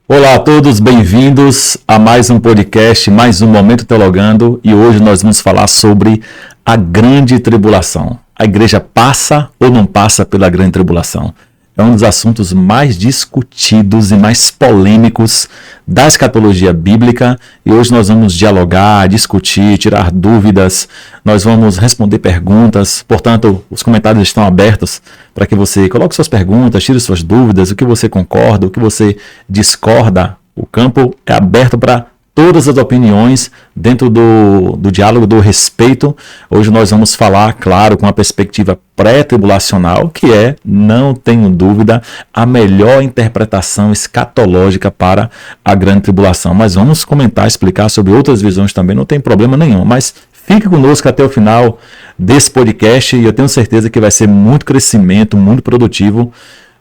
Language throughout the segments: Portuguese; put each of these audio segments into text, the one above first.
Olá a todos, bem-vindos a mais um podcast, mais um Momento Teologando, e hoje nós vamos falar sobre a grande tribulação. A igreja passa ou não passa pela grande tribulação? É um dos assuntos mais discutidos e mais polêmicos da escatologia bíblica, e hoje nós vamos dialogar, discutir, tirar dúvidas, nós vamos responder perguntas. Portanto, os comentários estão abertos para que você coloque suas perguntas, tire suas dúvidas, o que você concorda, o que você discorda. O campo é aberto para todas as opiniões dentro do diálogo, do respeito. Hoje nós vamos falar, claro, com uma perspectiva pré-tribulacional, que é, não tenho dúvida, a melhor interpretação escatológica para a grande tribulação. Mas vamos comentar, explicar sobre outras visões também, não tem problema nenhum. Mas fique conosco até o final desse podcast e eu tenho certeza que vai ser muito crescimento, muito produtivo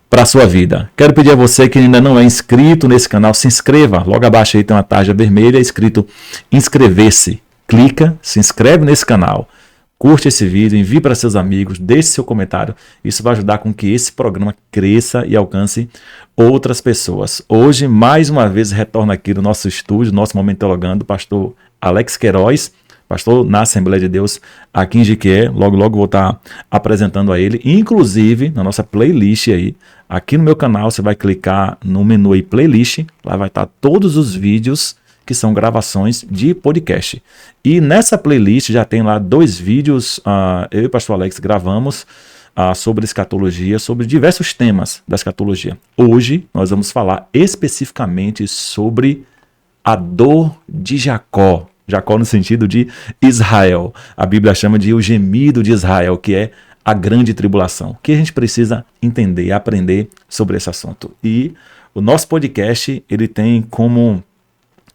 para a sua vida. Quero pedir a você que ainda não é inscrito nesse canal, se inscreva. Logo abaixo aí tem uma tarja vermelha escrito inscrever-se. Clica, se inscreve nesse canal, curte esse vídeo, envie para seus amigos, deixe seu comentário. Isso vai ajudar com que esse programa cresça e alcance outras pessoas. Hoje, mais uma vez, retorna aqui no nosso estúdio, nosso Momento Teologando, o pastor Alex Queiroz, pastor na Assembleia de Deus aqui em Jiquié. Logo vou estar apresentando a ele, inclusive na nossa playlist aí, aqui no meu canal. Você vai clicar no menu aí playlist, lá vai estar todos os vídeos que são gravações de podcast. E nessa playlist já tem lá 2 vídeos, eu e o pastor Alex gravamos sobre escatologia, sobre diversos temas da escatologia. Hoje nós vamos falar especificamente sobre a dor de Jacó. Jacó no sentido de Israel. A Bíblia chama de o gemido de Israel, que é a grande tribulação. O que a gente precisa entender e aprender sobre esse assunto? E o nosso podcast, ele tem como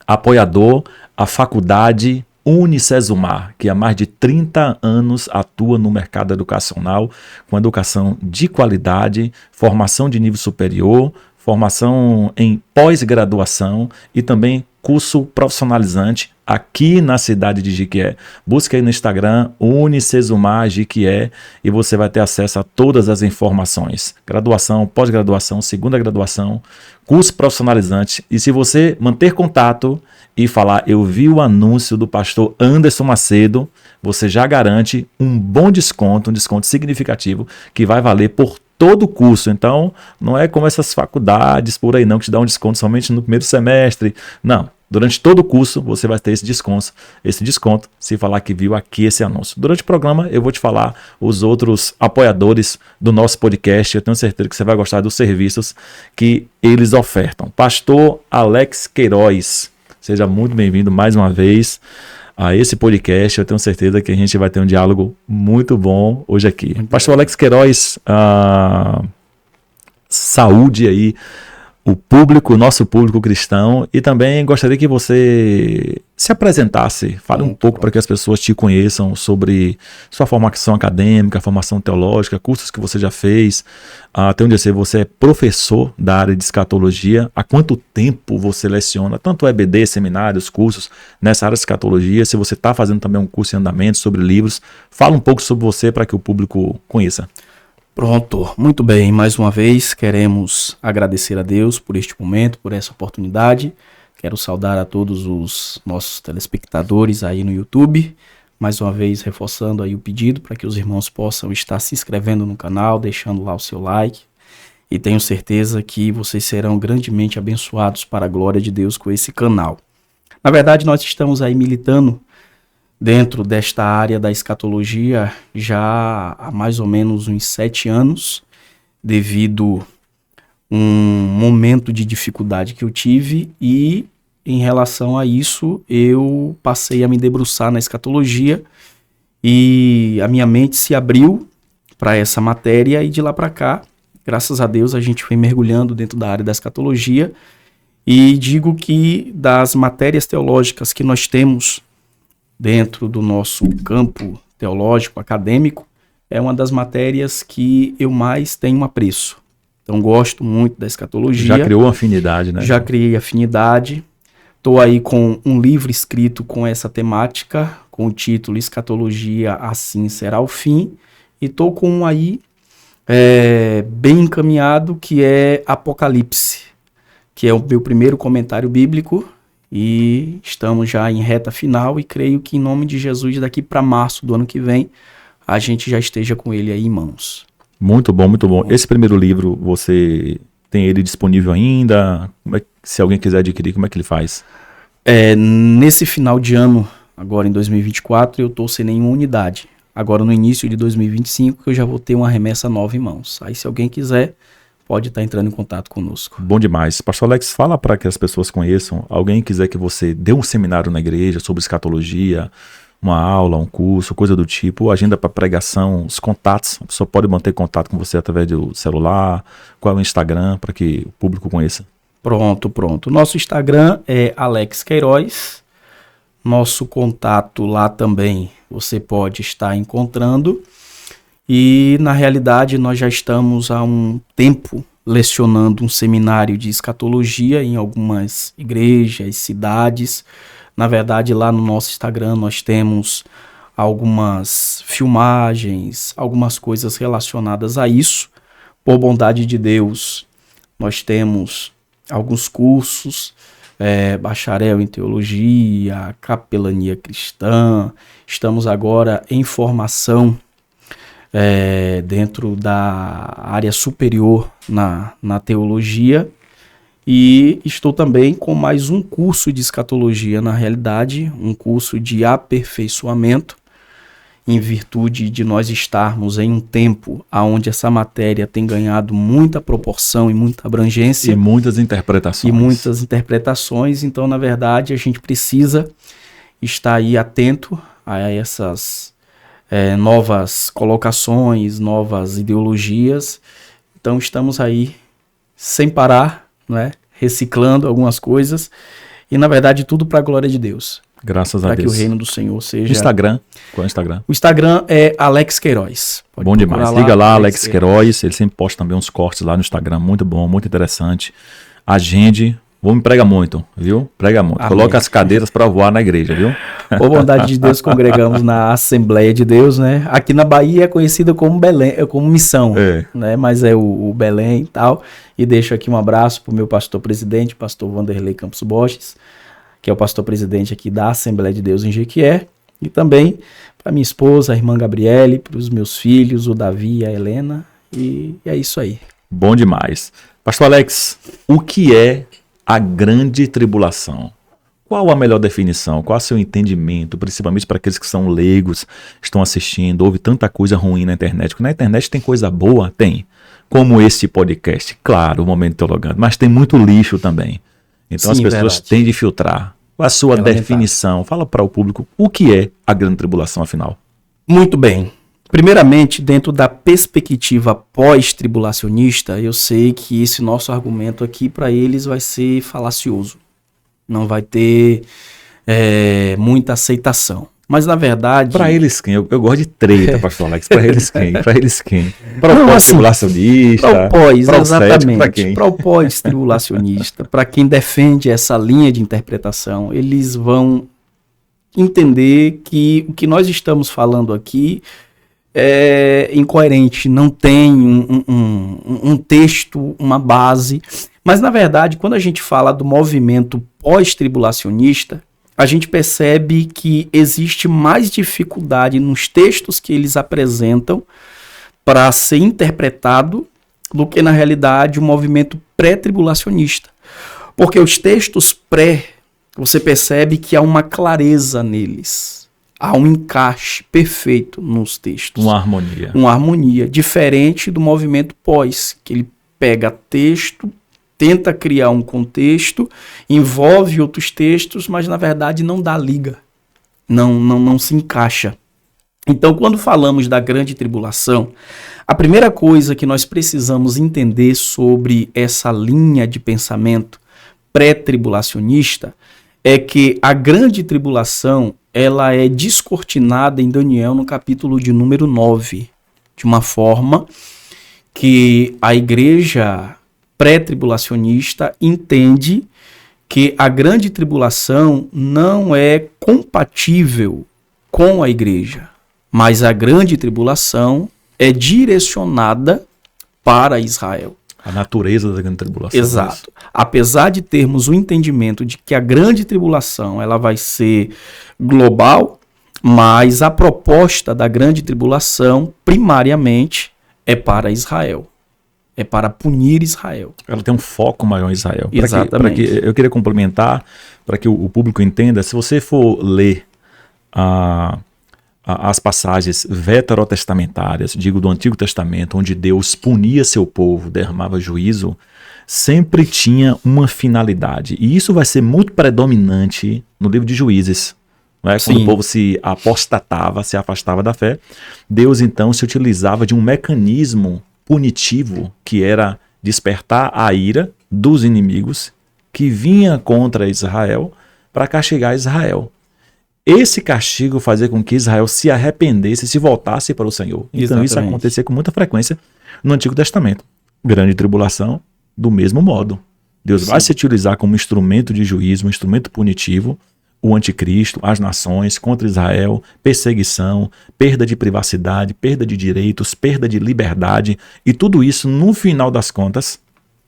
apoiador a faculdade Unicesumar, que há mais de 30 anos atua no mercado educacional, com educação de qualidade, formação de nível superior, formação em pós-graduação e também curso profissionalizante aqui na cidade de Jiquié. Busca aí no Instagram Unicesumar Jiquié e você vai ter acesso a todas as informações. Graduação, pós-graduação, segunda graduação, curso profissionalizante. E se você manter contato e falar, eu vi o anúncio do pastor Anderson Macedo, você já garante um bom desconto, um desconto significativo que vai valer por todo o curso. Então, não é como essas faculdades por aí não, que te dá um desconto somente no primeiro semestre. Não. Durante todo o curso, você vai ter esse desconto, se falar que viu aqui esse anúncio. Durante o programa, eu vou te falar os outros apoiadores do nosso podcast. Eu tenho certeza que você vai gostar dos serviços que eles ofertam. Pastor Alex Queiroz, seja muito bem-vindo mais uma vez a esse podcast. Eu tenho certeza que a gente vai ter um diálogo muito bom hoje aqui. Pastor Alex Queiroz, saúde aí o público, o nosso público cristão, e também gostaria que você se apresentasse, fale um pouco para que as pessoas te conheçam sobre sua formação acadêmica, formação teológica, cursos que você já fez. Até onde eu sei, você é professor da área de escatologia. Há quanto tempo você leciona, tanto EBD, seminários, cursos nessa área de escatologia? Se você está fazendo também um curso em andamento sobre livros, fala um pouco sobre você para que o público conheça. Pronto, muito bem, mais uma vez queremos agradecer a Deus por este momento, por essa oportunidade. Quero saudar a todos os nossos telespectadores aí no YouTube, mais uma vez reforçando aí o pedido para que os irmãos possam estar se inscrevendo no canal, deixando lá o seu like, e tenho certeza que vocês serão grandemente abençoados para a glória de Deus com esse canal. Na verdade, nós estamos aí militando dentro desta área da escatologia já há mais ou menos uns 7 anos, devido um momento de dificuldade que eu tive, e em relação a isso eu passei a me debruçar na escatologia e a minha mente se abriu para essa matéria, e de lá para cá, graças a Deus, a gente foi mergulhando dentro da área da escatologia, e digo que das matérias teológicas que nós temos dentro do nosso campo teológico, acadêmico, é uma das matérias que eu mais tenho apreço. Então, gosto muito da escatologia. Já criou afinidade, né? Já criei afinidade. Estou aí com um livro escrito com essa temática, com o título Escatologia, Assim Será o Fim. E estou com um aí bem encaminhado, que é Apocalipse. que é o meu primeiro comentário bíblico, e estamos já em reta final e creio que em nome de Jesus, daqui para março do ano que vem, a gente já esteja com ele aí em mãos. Muito bom, muito bom. Esse primeiro livro, você tem ele disponível ainda? Se alguém quiser adquirir, como é que ele faz? Nesse final de ano, agora em 2024, eu estou sem nenhuma unidade. Agora no início de 2025, eu já vou ter uma remessa nova em mãos. Aí se alguém quiser, pode estar entrando em contato conosco. Bom demais. Pastor Alex, fala para que as pessoas conheçam. Alguém quiser que você dê um seminário na igreja sobre escatologia, uma aula, um curso, coisa do tipo, agenda para pregação, os contatos. A pessoa pode manter contato com você através do celular. Qual é o Instagram para que o público conheça? Pronto. Nosso Instagram é Alex Queiroz. Nosso contato lá também você pode estar encontrando. E na realidade nós já estamos há um tempo lecionando um seminário de escatologia em algumas igrejas, cidades. Na verdade, lá no nosso Instagram nós temos algumas filmagens, algumas coisas relacionadas a isso. Por bondade de Deus, nós temos alguns cursos, bacharel em teologia, capelania cristã. Estamos agora em formação dentro da área superior na teologia. E estou também com mais um curso de escatologia, na realidade, um curso de aperfeiçoamento, em virtude de nós estarmos em um tempo onde essa matéria tem ganhado muita proporção e muita abrangência. E muitas interpretações. Então, na verdade, a gente precisa estar aí atento a essas novas colocações, novas ideologias. Então, estamos aí sem parar, né? Reciclando algumas coisas e na verdade tudo para a glória de Deus. Graças a Deus. Para que o reino do Senhor seja... Instagram, qual é o Instagram? O Instagram é Alex Queiroz. Bom demais, liga lá, Alex Queiroz, ele sempre posta também uns cortes lá no Instagram, muito bom, muito interessante. Agende, me prega muito, viu? Prega muito, amém. Coloca as cadeiras para voar na igreja, viu? Por bondade de Deus, congregamos na Assembleia de Deus, né? Aqui na Bahia é conhecida como Belém, como Missão, né? Mas é o Belém e tal. E deixo aqui um abraço para o meu pastor-presidente, pastor Vanderlei Campos Borges, que é o pastor-presidente aqui da Assembleia de Deus em Jequié. E também para minha esposa, a irmã Gabriele, para os meus filhos, o Davi e a Helena. E é isso aí. Bom demais. Pastor Alex, o que é a grande tribulação? Qual a melhor definição? Qual é o seu entendimento? Principalmente para aqueles que são leigos, estão assistindo, houve tanta coisa ruim na internet. Porque na internet tem coisa boa? Tem. Como esse podcast, claro, o Momento Teologando, mas tem muito lixo também. Então as pessoas têm de filtrar. Qual a sua definição? Fala para o público o que é a grande tribulação, afinal. Muito bem. Primeiramente, dentro da perspectiva pós-tribulacionista, eu sei que esse nosso argumento aqui para eles vai ser falacioso. Não vai ter muita aceitação. Mas, na verdade... Para eles quem? Eu gosto de treta, pastor Alex. Para eles quem? Para eles quem? Para o pós-tribulacionista? Para o pós, exatamente. Para o pós-tribulacionista, para quem defende essa linha de interpretação, eles vão entender que o que nós estamos falando aqui é incoerente, não tem um texto, uma base. Mas, na verdade, quando a gente fala do movimento pós-tribulacionista, a gente percebe que existe mais dificuldade nos textos que eles apresentam para ser interpretado do que, na realidade, o movimento pré-tribulacionista. Porque os textos pré, você percebe que há uma clareza neles. Há um encaixe perfeito nos textos. Uma harmonia. Uma harmonia, diferente do movimento pós, que ele pega texto, tenta criar um contexto, envolve outros textos, mas na verdade não dá liga, não se encaixa. Então, quando falamos da grande tribulação, a primeira coisa que nós precisamos entender sobre essa linha de pensamento pré-tribulacionista é que a grande tribulação ela é descortinada em Daniel no capítulo de número 9, de uma forma que a igreja pré-tribulacionista entende que a grande tribulação não é compatível com a igreja, mas a grande tribulação é direcionada para Israel. A natureza da grande tribulação. Exato. Apesar de termos o entendimento de que a grande tribulação ela vai ser global, mas a proposta da grande tribulação, primariamente, é para Israel. É para punir Israel. Ela tem um foco maior em Israel. Exatamente. Eu queria complementar, para que o público entenda, se você for ler as passagens veterotestamentárias, digo do Antigo Testamento, onde Deus punia seu povo, derramava juízo, sempre tinha uma finalidade. E isso vai ser muito predominante no livro de Juízes. Não é? Quando o povo se apostatava, se afastava da fé, Deus então se utilizava de um mecanismo punitivo, que era despertar a ira dos inimigos que vinha contra Israel para castigar Israel. Esse castigo fazia com que Israel se arrependesse e se voltasse para o Senhor. Então Exatamente. Isso acontecia com muita frequência no Antigo Testamento. Grande tribulação, do mesmo modo. Deus vai se utilizar como instrumento de juízo, um instrumento punitivo, o anticristo, as nações contra Israel, perseguição, perda de privacidade, perda de direitos, perda de liberdade, e tudo isso, no final das contas,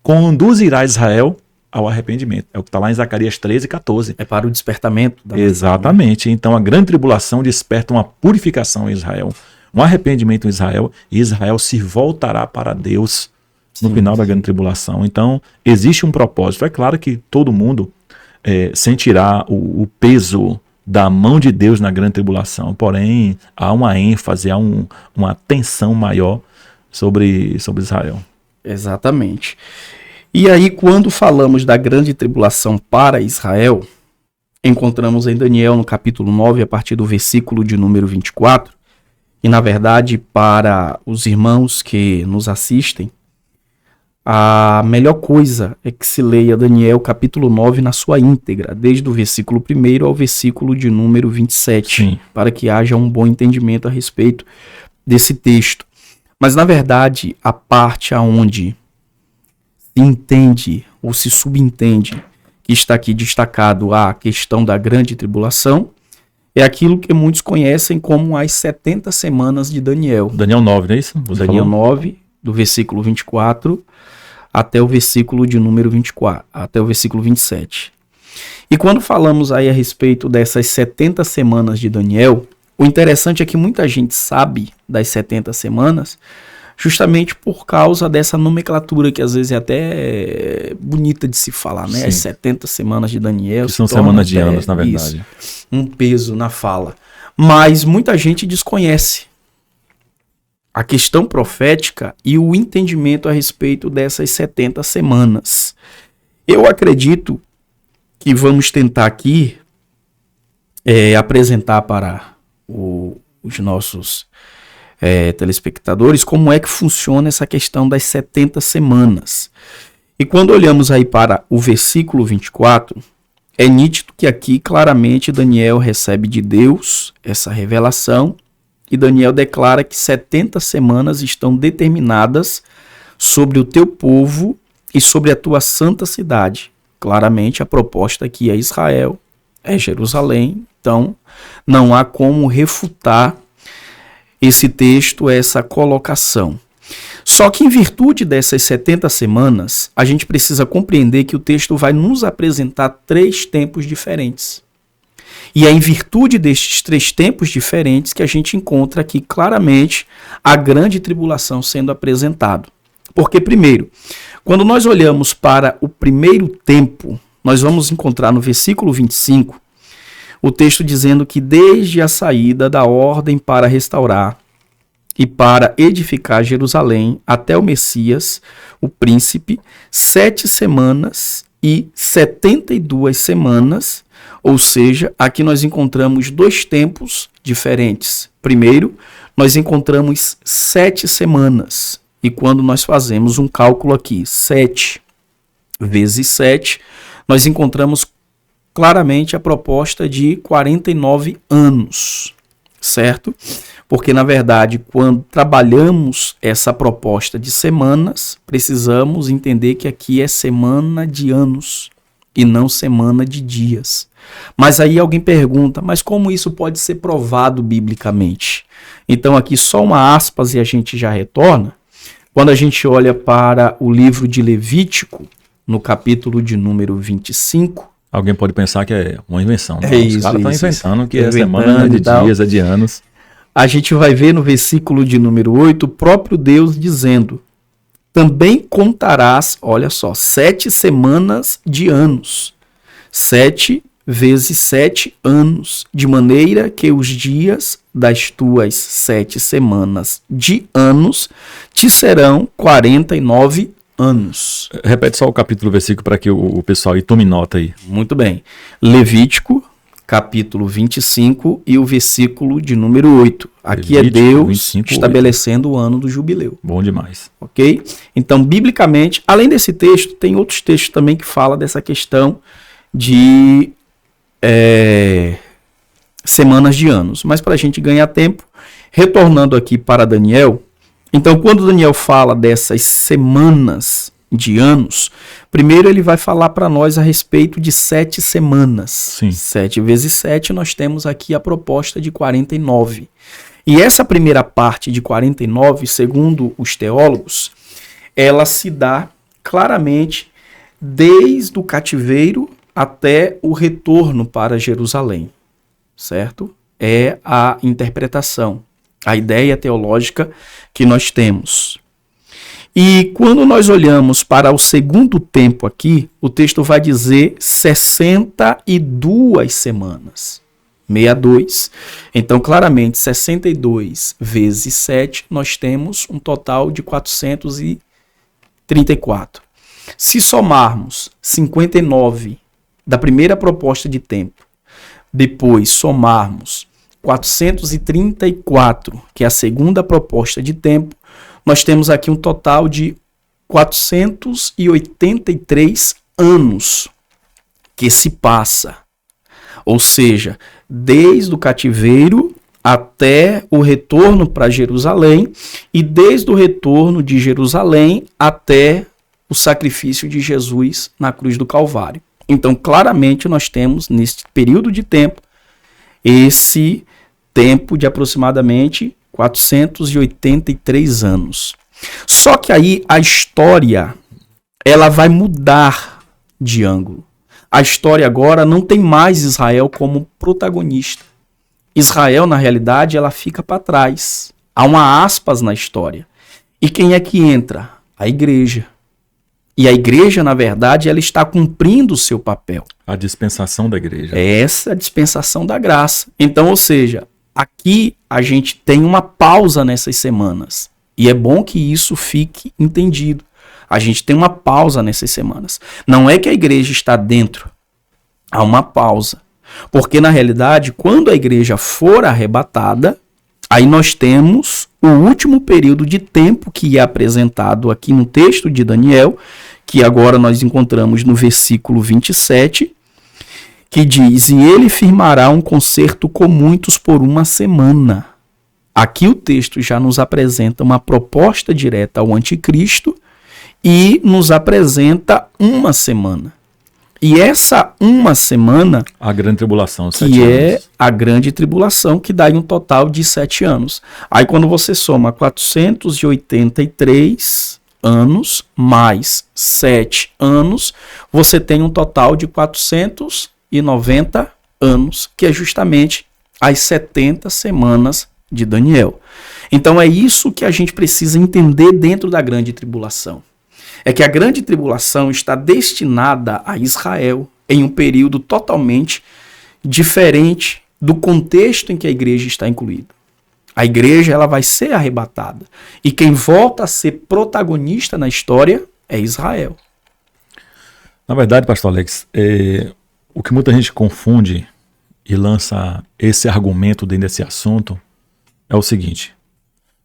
conduzirá Israel ao arrependimento. É o que está lá em Zacarias 13:14. É para o despertamento da Exatamente. Então a grande tribulação desperta uma purificação em Israel, um arrependimento em Israel, e Israel se voltará para Deus no final da grande tribulação. Então existe um propósito. É claro que todo mundo sentirá o peso da mão de Deus na grande tribulação, porém há uma ênfase, há uma tensão maior sobre Israel. Exatamente. E aí, quando falamos da grande tribulação para Israel, encontramos em Daniel, no capítulo 9, a partir do versículo de número 24, e na verdade, para os irmãos que nos assistem, a melhor coisa é que se leia Daniel capítulo 9 na sua íntegra, desde o versículo 1 ao versículo de número 27, Sim. para que haja um bom entendimento a respeito desse texto. Mas, na verdade, a parte aonde se entende ou se subentende que está aqui destacado a questão da grande tribulação é aquilo que muitos conhecem como as 70 semanas de Daniel. Daniel 9, não é isso? Você Daniel falou? 9, do versículo 24 até o versículo de número 24, até o versículo 27. E quando falamos aí a respeito dessas 70 semanas de Daniel, o interessante é que muita gente sabe das 70 semanas justamente por causa dessa nomenclatura que às vezes é até bonita de se falar, né? Sim. As 70 semanas de Daniel. Que são se torna semanas de até anos, na verdade. isso, um peso na fala. Mas muita gente desconhece a questão profética e o entendimento a respeito dessas 70 semanas. Eu acredito que vamos tentar aqui apresentar para os nossos telespectadores como é que funciona essa questão das 70 semanas. E quando olhamos aí para o versículo 24, é nítido que aqui claramente Daniel recebe de Deus essa revelação, e Daniel declara que 70 semanas estão determinadas sobre o teu povo e sobre a tua santa cidade. Claramente a proposta aqui é Israel, é Jerusalém, então não há como refutar esse texto, essa colocação. Só que em virtude dessas 70 semanas, a gente precisa compreender que o texto vai nos apresentar 3 tempos diferentes. E é em virtude destes 3 tempos diferentes que a gente encontra aqui claramente a grande tribulação sendo apresentado. Porque, primeiro, quando nós olhamos para o primeiro tempo, nós vamos encontrar no versículo 25 o texto dizendo que desde a saída da ordem para restaurar e para edificar Jerusalém até o Messias, o príncipe, 7 semanas e 72 semanas, ou seja, aqui nós encontramos 2 tempos diferentes. Primeiro, nós encontramos 7 semanas, e quando nós fazemos um cálculo aqui, 7 vezes 7, nós encontramos claramente a proposta de 49 anos, certo? Porque, na verdade, quando trabalhamos essa proposta de semanas, precisamos entender que aqui é semana de anos e não semana de dias. Mas aí alguém pergunta, mas como isso pode ser provado biblicamente? Então, aqui só uma aspas e a gente já retorna. Quando a gente olha para o livro de Levítico, no capítulo de número 25... Alguém pode pensar que é uma invenção. Não, Os caras estão inventando que é inventando semana, de e tal. dias, é de anos. A gente vai ver no versículo de número 8, o próprio Deus dizendo: também contarás, olha só, 7 semanas de anos. 7 vezes 7 anos, de maneira que os dias das tuas 7 semanas de anos te serão 49 anos. Repete só o capítulo, versículo, para que o pessoal aí tome nota aí. Muito bem. Levítico, capítulo 25 e o versículo de número 8. Aqui Levítico, é Deus 25, estabelecendo o ano do jubileu. Bom demais. Ok? Então, biblicamente, além desse texto, tem outros textos também que falam dessa questão de semanas de anos. Mas para a gente ganhar tempo, retornando aqui para Daniel, então quando Daniel fala dessas semanas de anos, primeiro ele vai falar para nós a respeito de 7 semanas. Sim. 7 vezes 7, nós temos aqui a proposta de 49. E essa primeira parte de 49, segundo os teólogos, ela se dá claramente desde o cativeiro até o retorno para Jerusalém, certo? É a interpretação, a ideia teológica que nós temos. E quando nós olhamos para o segundo tempo aqui, o texto vai dizer 62 semanas. 62. Então, claramente, 62 vezes 7, nós temos um total de 434. Se somarmos 59 da primeira proposta de tempo, depois somarmos 434, que é a segunda proposta de tempo, nós temos aqui um total de 483 anos que se passa. Ou seja, desde o cativeiro até o retorno para Jerusalém e desde o retorno de Jerusalém até o sacrifício de Jesus na cruz do Calvário. Então, claramente, nós temos, nesse período de tempo, esse tempo de aproximadamente 483 anos. Só que aí a história, ela vai mudar de ângulo. A história agora não tem mais Israel como protagonista. Israel, na realidade, ela fica para trás. Há uma aspas na história. E quem é que entra? A igreja. E a igreja, na verdade, ela está cumprindo o seu papel. A dispensação da igreja. Essa é a dispensação da graça. Então, ou seja, aqui a gente tem uma pausa nessas semanas. E é bom que isso fique entendido. A gente tem uma pausa nessas semanas. Não é que a igreja está dentro. Há uma pausa. Porque, na realidade, quando a igreja for arrebatada, aí nós temos o último período de tempo que é apresentado aqui no texto de Daniel, que agora nós encontramos no versículo 27, que diz: e ele firmará um concerto com muitos por uma semana. Aqui o texto já nos apresenta uma proposta direta ao anticristo e nos apresenta uma semana. E essa uma semana, a grande tribulação, 7 que anos. é a grande tribulação, que dá um total de 7 anos. Aí quando você soma 483 anos mais 7 anos, você tem um total de 490 anos, que é justamente as 70 semanas de Daniel. Então é isso que a gente precisa entender dentro da grande tribulação. É que a grande tribulação está destinada a Israel em um período totalmente diferente do contexto em que a igreja está incluída. A igreja, ela vai ser arrebatada. E quem volta a ser protagonista na história é Israel. Na verdade, pastor Alex, o que muita gente confunde e lança esse argumento dentro desse assunto é o seguinte: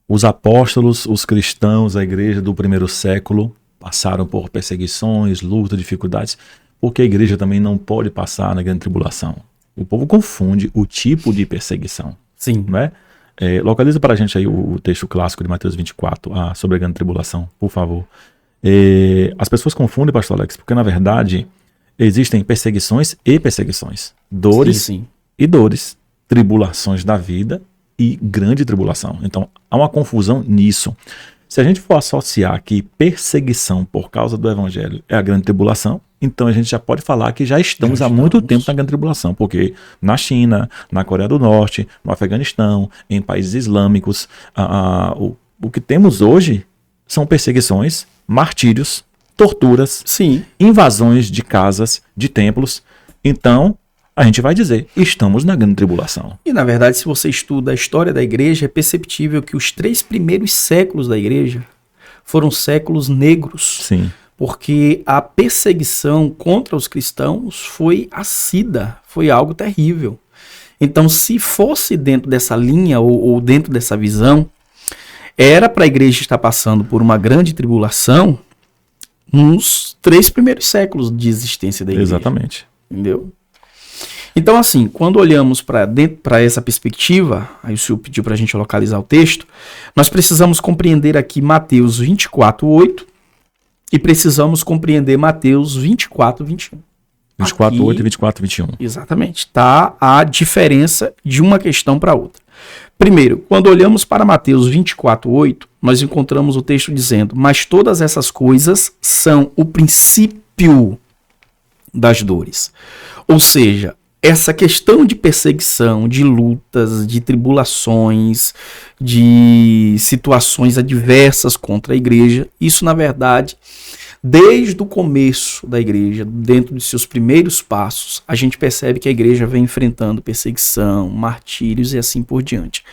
os apóstolos, os cristãos, a igreja do primeiro século passaram por perseguições, lutas, dificuldades, porque a igreja também não pode passar na grande tribulação. O povo confunde o tipo de perseguição. Sim. Não é? Localiza para a gente aí o texto clássico de Mateus 24 sobre a grande tribulação, por favor. As pessoas confundem, pastor Alex, porque na verdade existem perseguições e perseguições, dores Sim. e dores, tribulações da vida e grande tribulação. Então há uma confusão nisso. Se a gente for associar que perseguição por causa do evangelho é a grande tribulação, então a gente já pode falar que já estamos há muito tempo na grande tribulação, porque na China, na Coreia do Norte, no Afeganistão, em países islâmicos, o que temos hoje são perseguições, martírios, torturas, Sim. invasões de casas, de templos. Então, a gente vai dizer, estamos na grande tribulação. E, na verdade, se você estuda a história da igreja, é perceptível que os 3 primeiros séculos da igreja foram séculos negros. Sim. Porque a perseguição contra os cristãos foi assídua, foi algo terrível. Então, se fosse dentro dessa linha ou dentro dessa visão, era para a igreja estar passando por uma grande tribulação nos 3 primeiros séculos de existência da igreja. Exatamente. Entendeu? Então, assim, quando olhamos para essa perspectiva, aí o senhor pediu para a gente localizar o texto, nós precisamos compreender aqui Mateus 24:8 e precisamos compreender Mateus 24:21. 24:8 e 24:21. Exatamente. Está a diferença de uma questão para outra. Primeiro, quando olhamos para Mateus 24:8, nós encontramos o texto dizendo: mas todas essas coisas são o princípio das dores. Ou seja, essa questão de perseguição, de lutas, de tribulações, de situações adversas contra a igreja, isso na verdade, desde o começo da igreja, dentro de seus primeiros passos, a gente percebe que a igreja vem enfrentando perseguição, martírios e assim por diante.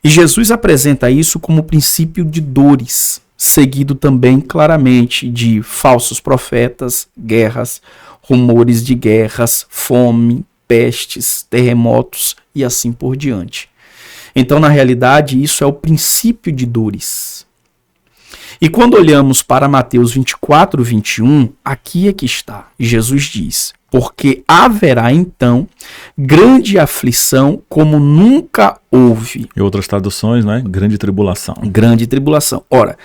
E Jesus apresenta isso como princípio de dores, seguido também claramente de falsos profetas, guerras, rumores de guerras, fome, pestes, terremotos e assim por diante. Então, na realidade, isso é o princípio de dores. E quando olhamos para Mateus 24:21, aqui é que está. Jesus diz: porque haverá então grande aflição como nunca houve. E outras traduções, né? Grande tribulação. Grande tribulação. Ora,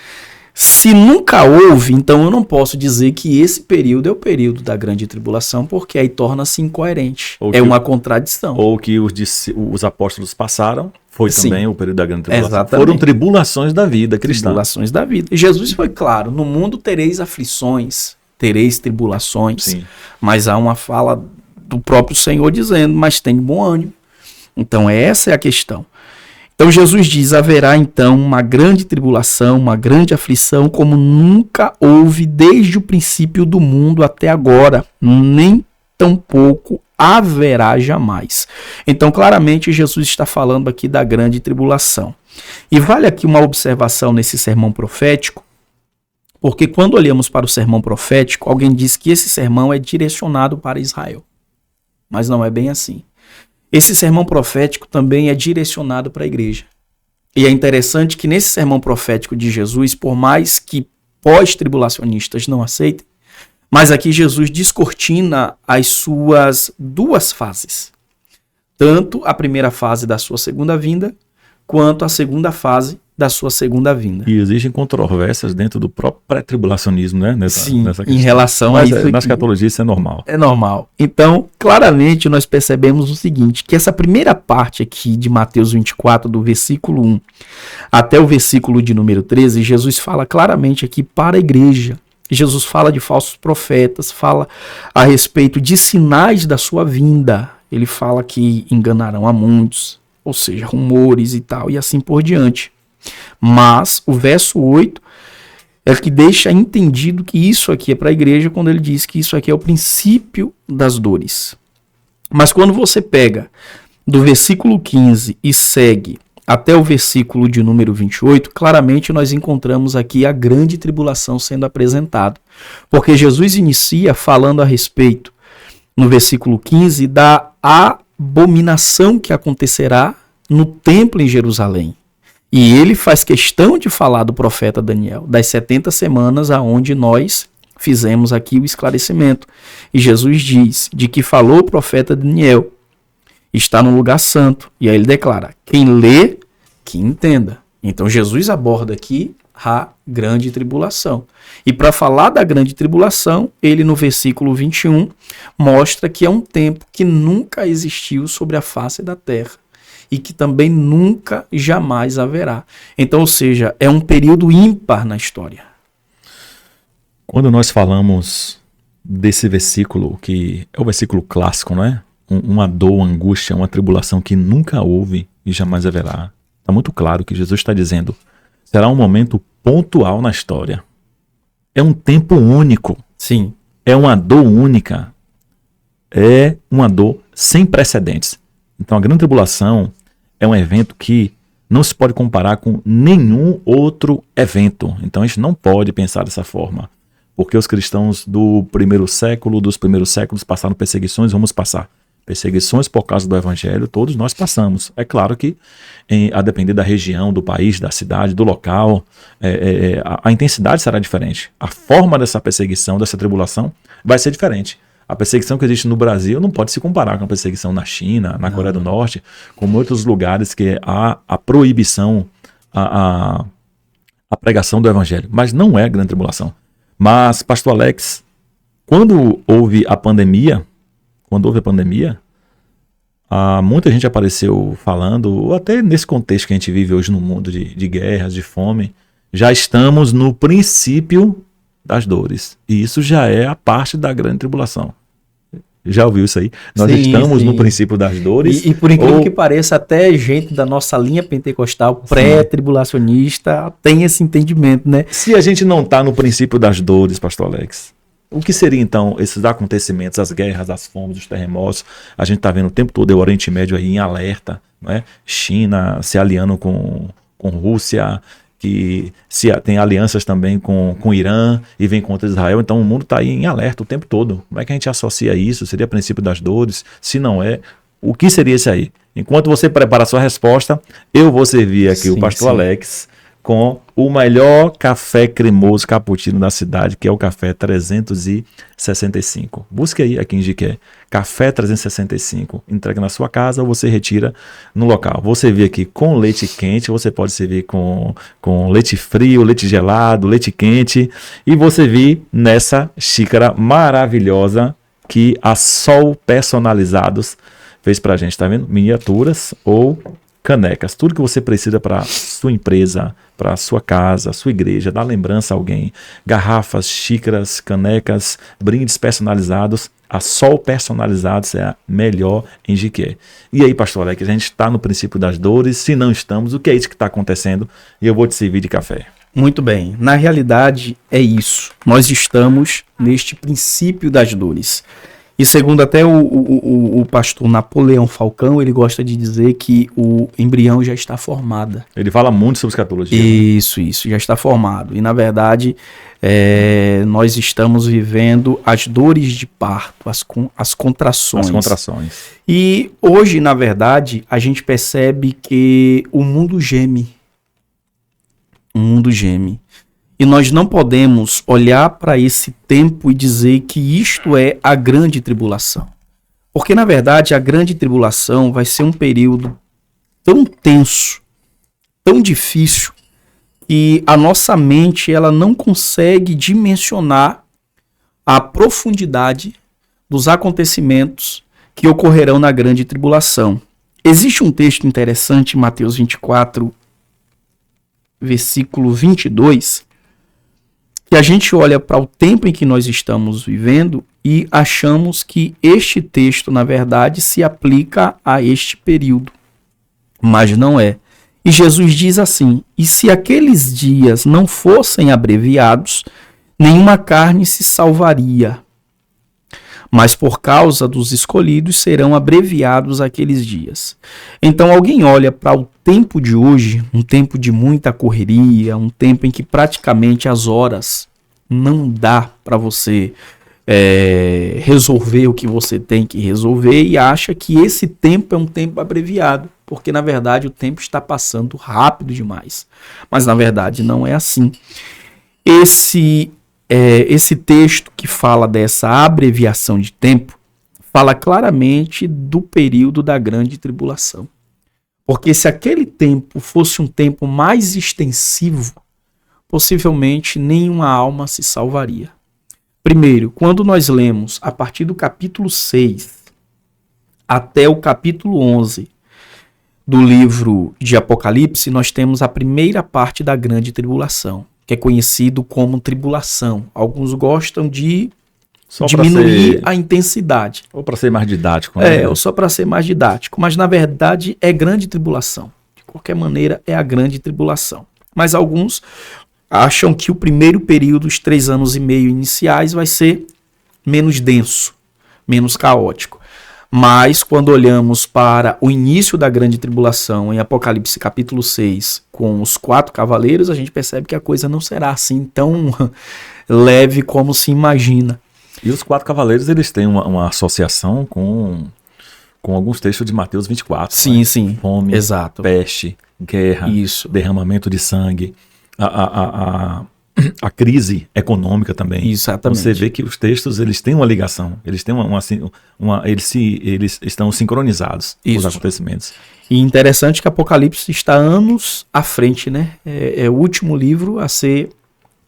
se nunca houve, então eu não posso dizer que esse período é o período da grande tribulação, porque aí torna-se incoerente. É uma contradição. Ou que os apóstolos passaram, foi Sim. também o período da grande tribulação. Exatamente. Foram tribulações da vida cristã. Tribulações da vida. E Jesus foi claro: no mundo tereis aflições, tereis tribulações. Sim. Mas há uma fala do próprio Senhor dizendo: mas tem bom ânimo. Então essa é a questão. Então Jesus diz: haverá então uma grande tribulação, uma grande aflição, como nunca houve desde o princípio do mundo até agora, nem tampouco haverá jamais. Então claramente Jesus está falando aqui da grande tribulação. E vale aqui uma observação nesse sermão profético, porque quando olhamos para o sermão profético, alguém diz que esse sermão é direcionado para Israel. Mas não é bem assim. Esse sermão profético também é direcionado para a igreja. E é interessante que nesse sermão profético de Jesus, por mais que pós-tribulacionistas não aceitem, mas aqui Jesus descortina as suas 2 fases. Tanto a primeira fase da sua segunda vinda, quanto a segunda fase da sua segunda vinda. E existem controvérsias dentro do próprio pré-tribulacionismo, né? Nessa questão. Em relação Mas a isso. Na escatologia isso é normal. É normal. Então, claramente, nós percebemos o seguinte, que essa primeira parte aqui de Mateus 24, do versículo 1 até o versículo de número 13, Jesus fala claramente aqui para a igreja. Jesus fala de falsos profetas, fala a respeito de sinais da sua vinda. Ele fala que enganarão a muitos, ou seja, rumores e tal, e assim por diante. Mas o verso 8 é que deixa entendido que isso aqui é para a igreja, quando ele diz que isso aqui é o princípio das dores. Mas quando você pega do versículo 15 e segue até o versículo de número 28, claramente nós encontramos aqui a grande tribulação sendo apresentada. Porque Jesus inicia falando a respeito, no versículo 15, da abominação que acontecerá no templo em Jerusalém. E ele faz questão de falar do profeta Daniel, das 70 semanas aonde nós fizemos aqui o esclarecimento. E Jesus diz de que falou o profeta Daniel, está no lugar santo. E aí ele declara: quem lê, que entenda. Então Jesus aborda aqui a grande tribulação. E para falar da grande tribulação, ele no versículo 21 mostra que é um tempo que nunca existiu sobre a face da terra. e que também nunca, jamais haverá. Então, ou seja, é um período ímpar na história. Quando nós falamos desse versículo, que é o versículo clássico, não é? Uma dor, uma angústia, uma tribulação que nunca houve e jamais haverá. Está muito claro que Jesus está dizendo, será um momento pontual na história. É um tempo único. Sim. É uma dor única. É uma dor sem precedentes. Então a grande tribulação é um evento que não se pode comparar com nenhum outro evento. Então a gente não pode pensar dessa forma. Porque os cristãos do primeiro século, dos primeiros séculos passaram perseguições, vamos passar. Perseguições por causa do evangelho, todos nós passamos. É claro que, a depender da região, do país, da cidade, do local, a intensidade será diferente. A forma dessa perseguição, dessa tribulação, vai ser diferente. A perseguição que existe no Brasil não pode se comparar com a perseguição na China, na Coreia do Norte, como outros lugares que há a proibição, a pregação do evangelho. Mas não é a grande tribulação. Mas, pastor Alex, quando houve a pandemia, muita gente apareceu falando, ou até nesse contexto que a gente vive hoje no mundo de guerras, de fome, já estamos no princípio das dores. E isso já é a parte da grande tribulação. Já ouviu isso aí? Nós estamos no princípio das dores. E por incrível que pareça, até gente da nossa linha pentecostal pré-tribulacionista tem esse entendimento, né? Se a gente não está no princípio das dores, pastor Alex, o que seria então esses acontecimentos, as guerras, as fomes, os terremotos? A gente está vendo o tempo todo o Oriente Médio aí em alerta, não é? China se aliando com Rússia, que tem alianças também com o Irã e vem contra Israel. Então o mundo está aí em alerta o tempo todo. Como é que a gente associa isso? Seria princípio das dores? Se não é, o que seria isso aí? Enquanto você prepara a sua resposta, eu vou servir aqui o pastor Alex com o melhor café cremoso cappuccino da cidade, que é o Café 365. Busque aí aqui em Jiqué, Café 365. Entrega na sua casa ou você retira no local. Vou servir aqui com leite quente, você pode servir com leite frio, leite gelado, leite quente. E vou servir nessa xícara maravilhosa que a Sol Personalizados fez pra gente, tá vendo? Miniaturas ou canecas, tudo que você precisa para sua empresa, para sua casa, sua igreja, dar lembrança a alguém. Garrafas, xícaras, canecas, brindes personalizados. A Sol Personalizados é a melhor em Jiqué. E aí, pastor Alex, a gente está no princípio das dores. Se não estamos, o que é isso que está acontecendo? E eu vou te servir de café. Muito bem. Na realidade, é isso. Nós estamos neste princípio das dores. E segundo até o pastor Napoleão Falcão, ele gosta de dizer que o embrião já está formado. Ele fala muito sobre escatologia. Isso, já está formado. E na verdade, nós estamos vivendo as dores de parto, as contrações. As contrações. E hoje, na verdade, a gente percebe que o mundo geme. O mundo geme. E nós não podemos olhar para esse tempo e dizer que isto é a grande tribulação. Porque, na verdade, a grande tribulação vai ser um período tão tenso, tão difícil, que a nossa mente ela não consegue dimensionar a profundidade dos acontecimentos que ocorrerão na grande tribulação. Existe um texto interessante em Mateus 24, versículo 22, que a gente olha para o tempo em que nós estamos vivendo e achamos que este texto, na verdade, se aplica a este período. Mas não é. E Jesus diz assim: e se aqueles dias não fossem abreviados, nenhuma carne se salvaria. Mas por causa dos escolhidos serão abreviados aqueles dias. Então alguém olha para o tempo de hoje, um tempo de muita correria, um tempo em que praticamente as horas não dá para você resolver o que você tem que resolver e acha que esse tempo é um tempo abreviado, porque na verdade o tempo está passando rápido demais. Mas na verdade não é assim. Esse texto que fala dessa abreviação de tempo fala claramente do período da grande tribulação. Porque se aquele tempo fosse um tempo mais extensivo, possivelmente nenhuma alma se salvaria. Primeiro, quando nós lemos a partir do capítulo 6 até o capítulo 11, do livro de Apocalipse, nós temos a primeira parte da grande tribulação, que é conhecido como tribulação. Alguns gostam de diminuir a intensidade. Ou para ser mais didático. Né? Ou só para ser mais didático. Mas, na verdade, é grande tribulação. De qualquer maneira, é a grande tribulação. Mas alguns acham que o primeiro período, os 3 anos e meio iniciais, vai ser menos denso, menos caótico. Mas, quando olhamos para o início da grande tribulação, em Apocalipse capítulo 6, com os 4 cavaleiros, a gente percebe que a coisa não será assim tão leve como se imagina. E os 4 cavaleiros, eles têm uma associação com alguns textos de Mateus 24. Sim, né? sim. Fome, exato. peste, guerra, derramamento de sangue, a crise econômica também. Exatamente. Você vê que os textos, eles têm uma ligação, eles têm eles estão sincronizados com os acontecimentos. E interessante que Apocalipse está anos à frente, né? É o último livro a ser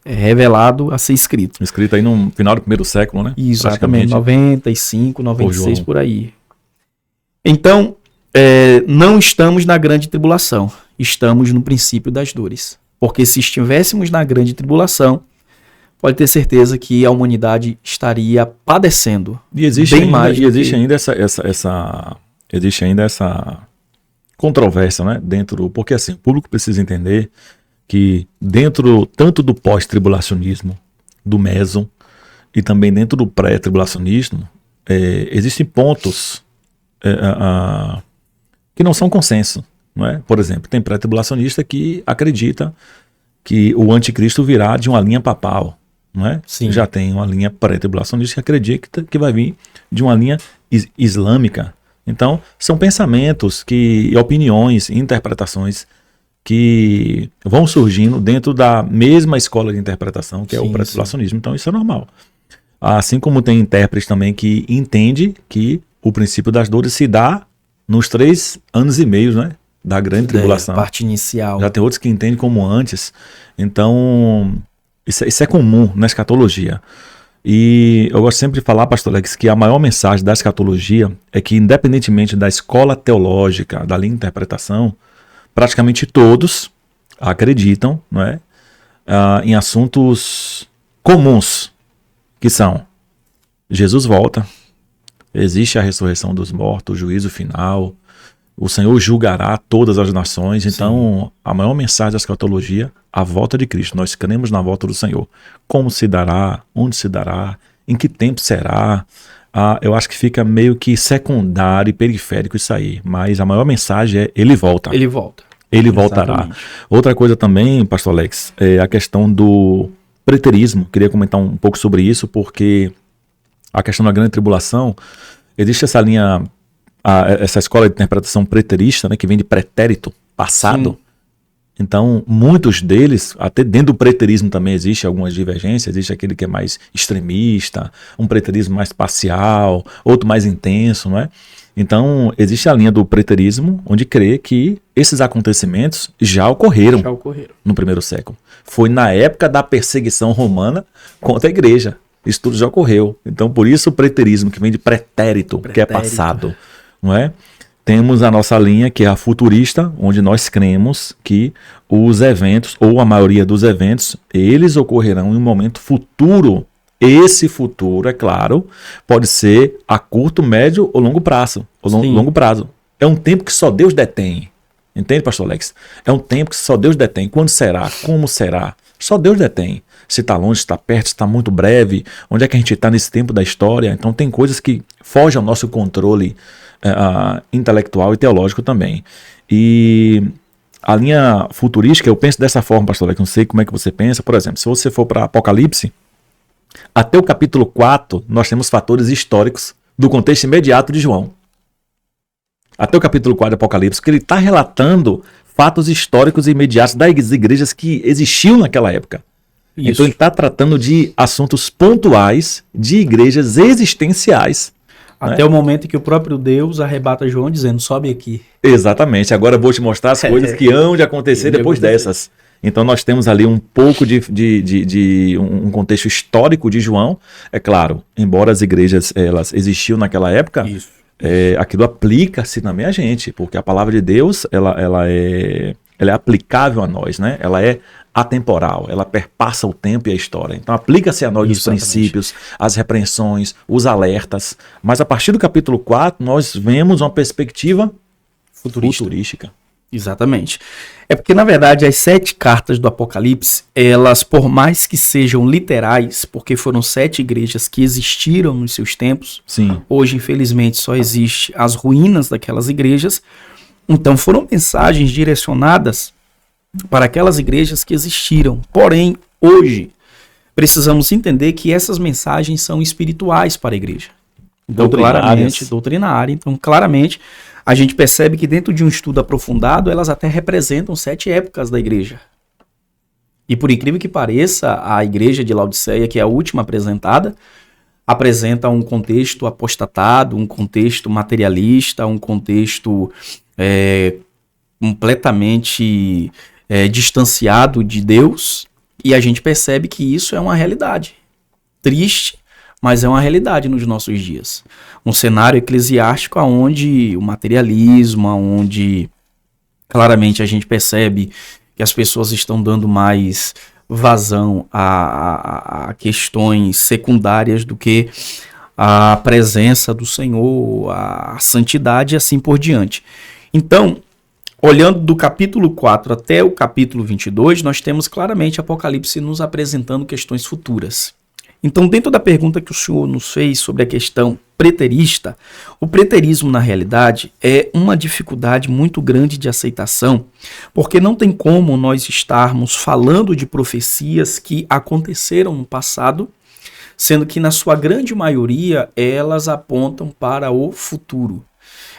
revelado, a ser escrito. Escrito aí no final do primeiro século, né? Exatamente, 95, 96, por aí. Então, não estamos na grande tribulação, estamos no princípio das dores. Porque se estivéssemos na grande tribulação, pode ter certeza que a humanidade estaria padecendo. E existe ainda essa controvérsia, né? Porque assim, o público precisa entender que dentro tanto do pós-tribulacionismo, do meso, e também dentro do pré-tribulacionismo, existem pontos que não são consenso. Não é? Por exemplo, tem pré-tribulacionista que acredita que o anticristo virá de uma linha papal. Não é? Sim. Já tem uma linha pré-tribulacionista que acredita que vai vir de uma linha islâmica. Então, são pensamentos, opiniões, interpretações que vão surgindo dentro da mesma escola de interpretação, que é o pré-tribulacionismo. Então, isso é normal. Assim como tem intérprete também que entende que o princípio das dores se dá nos 3 anos e meio, né, da grande tribulação. Parte inicial. Já tem outros que entendem como antes. Então, isso é comum na escatologia. E eu gosto sempre de falar, pastor Alex, que a maior mensagem da escatologia é que, independentemente da escola teológica, da linha de interpretação, praticamente todos acreditam, não é, em assuntos comuns, que são: Jesus volta, existe a ressurreição dos mortos, o juízo final, o Senhor julgará todas as nações. Então, a maior mensagem da escatologia, a volta de Cristo. Nós cremos na volta do Senhor. Como se dará, onde se dará, em que tempo será. Eu acho que fica meio que secundário e periférico isso aí. Mas a maior mensagem é: Ele volta. Ele volta. Ele voltará. Outra coisa também, pastor Alex, é a questão do preterismo. Queria comentar um pouco sobre isso, porque a questão da grande tribulação, existe essa linha, essa escola de interpretação preterista, né, que vem de pretérito, passado. Sim. Então, muitos deles, até dentro do preterismo também existe algumas divergências. Existe aquele que é mais extremista, um preterismo mais parcial, outro mais intenso, não é? Então, existe a linha do preterismo, onde crê que esses acontecimentos já ocorreram no primeiro século. Foi na época da perseguição romana contra a igreja. Isso tudo já ocorreu. Então, por isso o preterismo, que vem de pretérito, que é passado, não é? Temos a nossa linha, que é a futurista, onde nós cremos que os eventos, ou a maioria dos eventos, eles ocorrerão em um momento futuro. Esse futuro, é claro, pode ser a curto, médio ou longo prazo. Longo prazo. É um tempo que só Deus detém. Entende, pastor Alex? É um tempo que só Deus detém. Quando será? Como será? Só Deus detém. Se está longe, se está perto, se está muito breve. Onde é que a gente está nesse tempo da história? Então tem coisas que fogem ao nosso controle intelectual e teológico também. E a linha futurística, eu penso dessa forma, pastor Alex, não sei como é que você pensa. Por exemplo, se você for para Apocalipse, até o capítulo 4, nós temos fatores históricos do contexto imediato de João. Até o capítulo 4 de Apocalipse, que ele está relatando fatos históricos e imediatos das igrejas que existiam naquela época. Isso. Então ele está tratando de assuntos pontuais de igrejas existenciais. Até o momento em que o próprio Deus arrebata João dizendo: sobe aqui. Exatamente. Agora eu vou te mostrar as coisas que hão de acontecer depois dessas. Então nós temos ali um pouco de um contexto histórico de João. É claro, embora as igrejas elas existiam naquela época, aquilo aplica-se também a gente, porque a palavra de Deus, ela é aplicável a nós, né? Ela é atemporal, ela perpassa o tempo e a história. Então aplica-se a nós os princípios, as repreensões, os alertas, mas a partir do capítulo 4 nós vemos uma perspectiva futurística. Exatamente. É porque, na verdade, as 7 cartas do Apocalipse, elas, por mais que sejam literais, porque foram 7 igrejas que existiram nos seus tempos, sim, hoje, infelizmente, só existe as ruínas daquelas igrejas, então foram mensagens direcionadas para aquelas igrejas que existiram. Porém, hoje, precisamos entender que essas mensagens são espirituais para a igreja. Então, doutrinária. Então, claramente, a gente percebe que dentro de um estudo aprofundado, elas até representam 7 épocas da igreja. E por incrível que pareça, a igreja de Laodiceia, que é a última apresentada, apresenta um contexto apostatado, um contexto materialista, um contexto completamente distanciado de Deus. E a gente percebe que isso é uma realidade. Triste, mas é uma realidade nos nossos dias. Um cenário eclesiástico onde o materialismo, onde claramente a gente percebe que as pessoas estão dando mais vazão a questões secundárias do que a presença do Senhor, a santidade e assim por diante. Então, olhando do capítulo 4 até o capítulo 22, nós temos claramente Apocalipse nos apresentando questões futuras. Então, dentro da pergunta que o senhor nos fez sobre a questão preterista, o preterismo, na realidade, é uma dificuldade muito grande de aceitação, porque não tem como nós estarmos falando de profecias que aconteceram no passado, sendo que, na sua grande maioria, elas apontam para o futuro.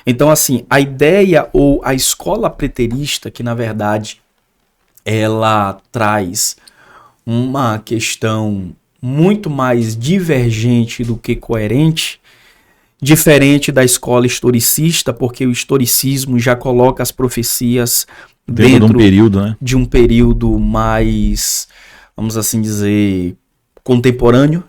Então, assim, a ideia ou a escola preterista, que, na verdade, ela traz uma questão muito mais divergente do que coerente, diferente da escola historicista, porque o historicismo já coloca as profecias dentro de um período mais, vamos assim dizer, contemporâneo.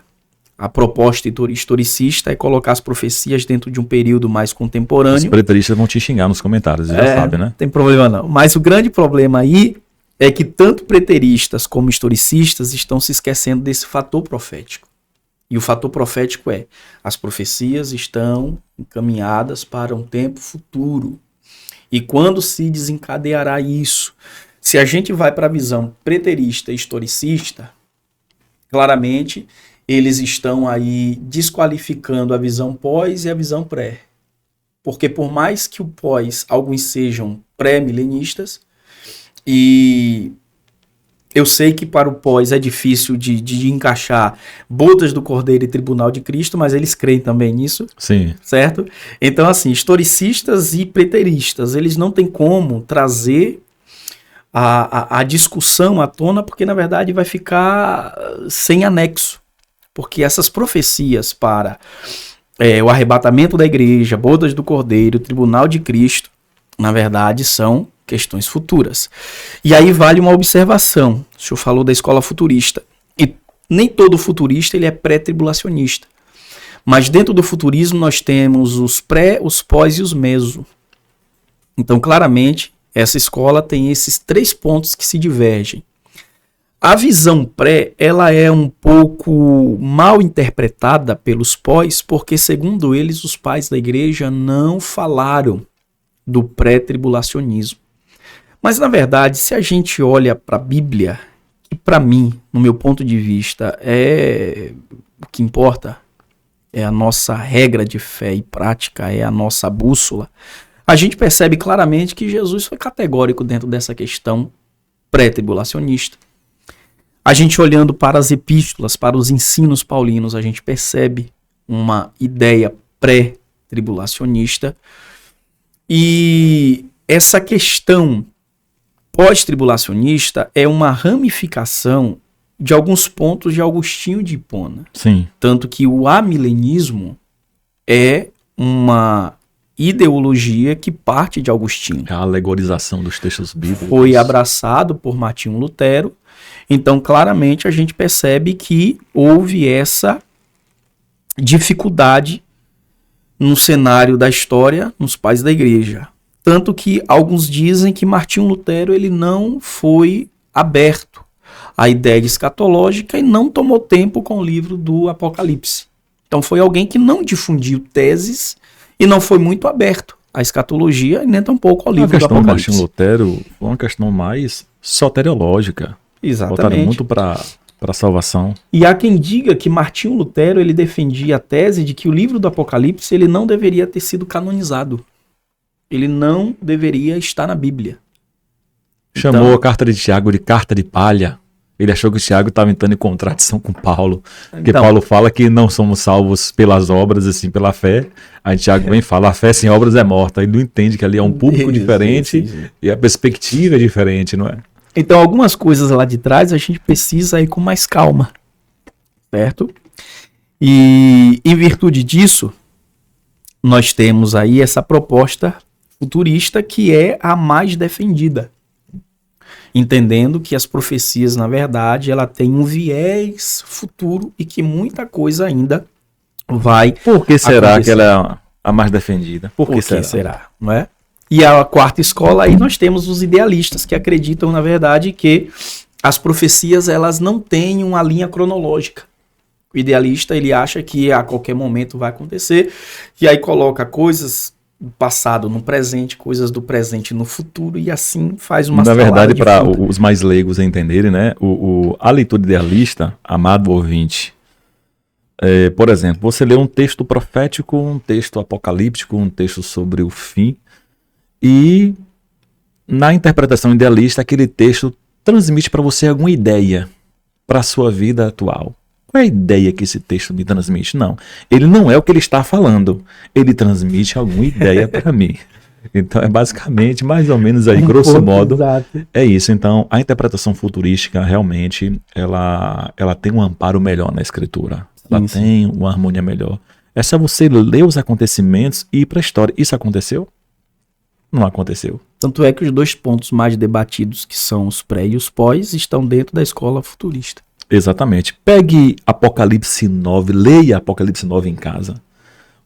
A proposta historicista é colocar as profecias dentro de um período mais contemporâneo. Os preteristas vão te xingar nos comentários, já sabe, né? Não tem problema não. Mas o grande problema aí é que tanto preteristas como historicistas estão se esquecendo desse fator profético. E o fator profético as profecias estão encaminhadas para um tempo futuro. E quando se desencadeará isso? Se a gente vai para a visão preterista e historicista, claramente eles estão aí desqualificando a visão pós e a visão pré. Porque por mais que o pós, alguns sejam pré-milenistas, e eu sei que para o pós é difícil de encaixar bodas do Cordeiro e tribunal de Cristo, mas eles creem também nisso. Sim. Certo? Então, assim, historicistas e preteristas, eles não têm como trazer a discussão à tona, porque na verdade vai ficar sem anexo. Porque essas profecias para o arrebatamento da igreja, bodas do Cordeiro, tribunal de Cristo, na verdade são questões futuras. E aí vale uma observação. O senhor falou da escola futurista. E nem todo futurista ele é pré-tribulacionista. Mas dentro do futurismo nós temos os pré, os pós e os meso. Então, claramente, essa escola tem esses 3 pontos que se divergem. A visão pré, ela é um pouco mal interpretada pelos pós, porque, segundo eles, os pais da igreja não falaram do pré-tribulacionismo. Mas, na verdade, se a gente olha para a Bíblia, que para mim, no meu ponto de vista, o que importa, é a nossa regra de fé e prática, é a nossa bússola, a gente percebe claramente que Jesus foi categórico dentro dessa questão pré-tribulacionista. A gente olhando para as epístolas, para os ensinos paulinos, a gente percebe uma ideia pré-tribulacionista. E essa questão pós-tribulacionista é uma ramificação de alguns pontos de Agostinho de Hipona. Sim. Tanto que o amilenismo é uma ideologia que parte de Agostinho. A alegorização dos textos bíblicos. Foi abraçado por Martinho Lutero. Então, claramente, a gente percebe que houve essa dificuldade no cenário da história, nos pais da igreja. Tanto que alguns dizem que Martinho Lutero ele não foi aberto à ideia escatológica e não tomou tempo com o livro do Apocalipse. Então foi alguém que não difundiu teses e não foi muito aberto à escatologia e nem tampouco ao livro do Apocalipse. A questão do Martinho Lutero foi uma questão mais soteriológica. Exatamente. Voltaram muito para a salvação. E há quem diga que Martinho Lutero ele defendia a tese de que o livro do Apocalipse ele não deveria ter sido canonizado. Ele não deveria estar na Bíblia. Chamou Então, a carta de Tiago de carta de palha. Ele achou que Tiago estava entrando em contradição com Paulo. Porque Então, Paulo fala que não somos salvos pelas obras, assim, pela fé. Aí Tiago vem e fala, a fé sem obras é morta. Ele não entende que ali é um público diferente e a perspectiva é diferente, não é? Então, algumas coisas lá de trás a gente precisa ir com mais calma, certo? E em virtude disso, nós temos aí essa proposta futurista que é a mais defendida. Entendendo que as profecias, na verdade, ela tem um viés futuro e que muita coisa ainda vai Por que será acontecer. que ela é a mais defendida? Por que será? Não é? E a quarta escola aí nós temos os idealistas que acreditam, na verdade, que as profecias elas não têm uma linha cronológica. O idealista ele acha que a qualquer momento vai acontecer e aí coloca coisas do passado no presente, coisas do presente no futuro e assim faz uma Na verdade, para fruta. os mais leigos entenderem, né, a leitura idealista, amado ouvinte, por exemplo, você lê um texto profético, um texto apocalíptico, um texto sobre o fim, e na interpretação idealista, aquele texto transmite para você alguma ideia para a sua vida atual. Qual é a ideia que esse texto me transmite? Não, ele não é o que ele está falando, ele transmite alguma ideia para mim. Então é basicamente, mais ou menos aí, grosso modo, Exato. é isso. Então a interpretação futurística realmente, ela tem um amparo melhor na escritura, ela Sim. tem uma harmonia melhor. É só você ler os acontecimentos e ir para a história. Isso aconteceu? Não aconteceu. Tanto é que os dois pontos mais debatidos, que são os pré e os pós, estão dentro da escola futurista. Exatamente. Pegue Apocalipse 9, leia Apocalipse 9 em casa.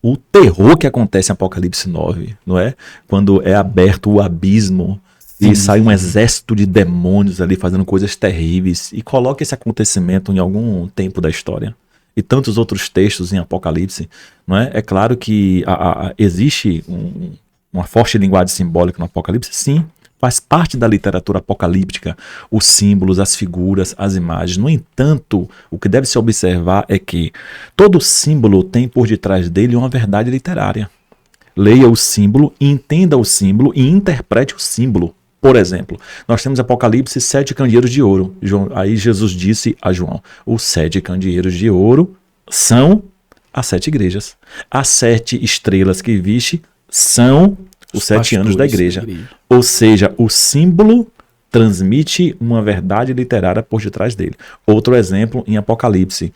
O terror que acontece em Apocalipse 9, não é? Quando é aberto o abismo e sai um exército de demônios ali fazendo coisas terríveis. E coloque esse acontecimento em algum tempo da história. E tantos outros textos em Apocalipse, não é? É claro que existe uma forte linguagem simbólica no Apocalipse, sim. Faz parte da literatura apocalíptica, os símbolos, as figuras, as imagens. No entanto, o que deve se observar é que todo símbolo tem por detrás dele uma verdade literária. Leia o símbolo, entenda o símbolo e interprete o símbolo. Por exemplo, nós temos Apocalipse 7 candeeiros de ouro. Aí Jesus disse a João, os 7 candeeiros de ouro são as 7 igrejas. As 7 estrelas que viste são os 7 anos da igreja. Ou seja, o símbolo transmite uma verdade literária por detrás dele. Outro exemplo em Apocalipse.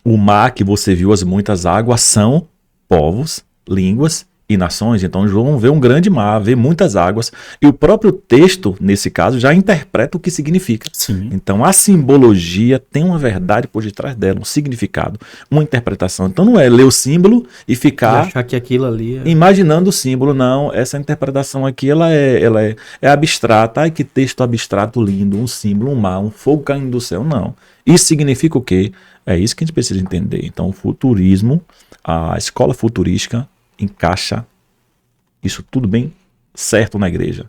O mar que você viu, as muitas águas, são povos, línguas e nações. Então João vê um grande mar, vê muitas águas. E o próprio texto, nesse caso, já interpreta o que significa. Sim. Então a simbologia tem uma verdade por detrás dela, um significado, uma interpretação. Então não é ler o símbolo e ficar achar que aquilo ali é... imaginando o símbolo, não. Essa interpretação aqui ela é abstrata. Ai, que texto abstrato lindo, um símbolo, um mar, um fogo caindo do céu. Não. Isso significa o quê? É isso que a gente precisa entender. Então o futurismo, a escola futurística encaixa isso tudo bem certo na igreja.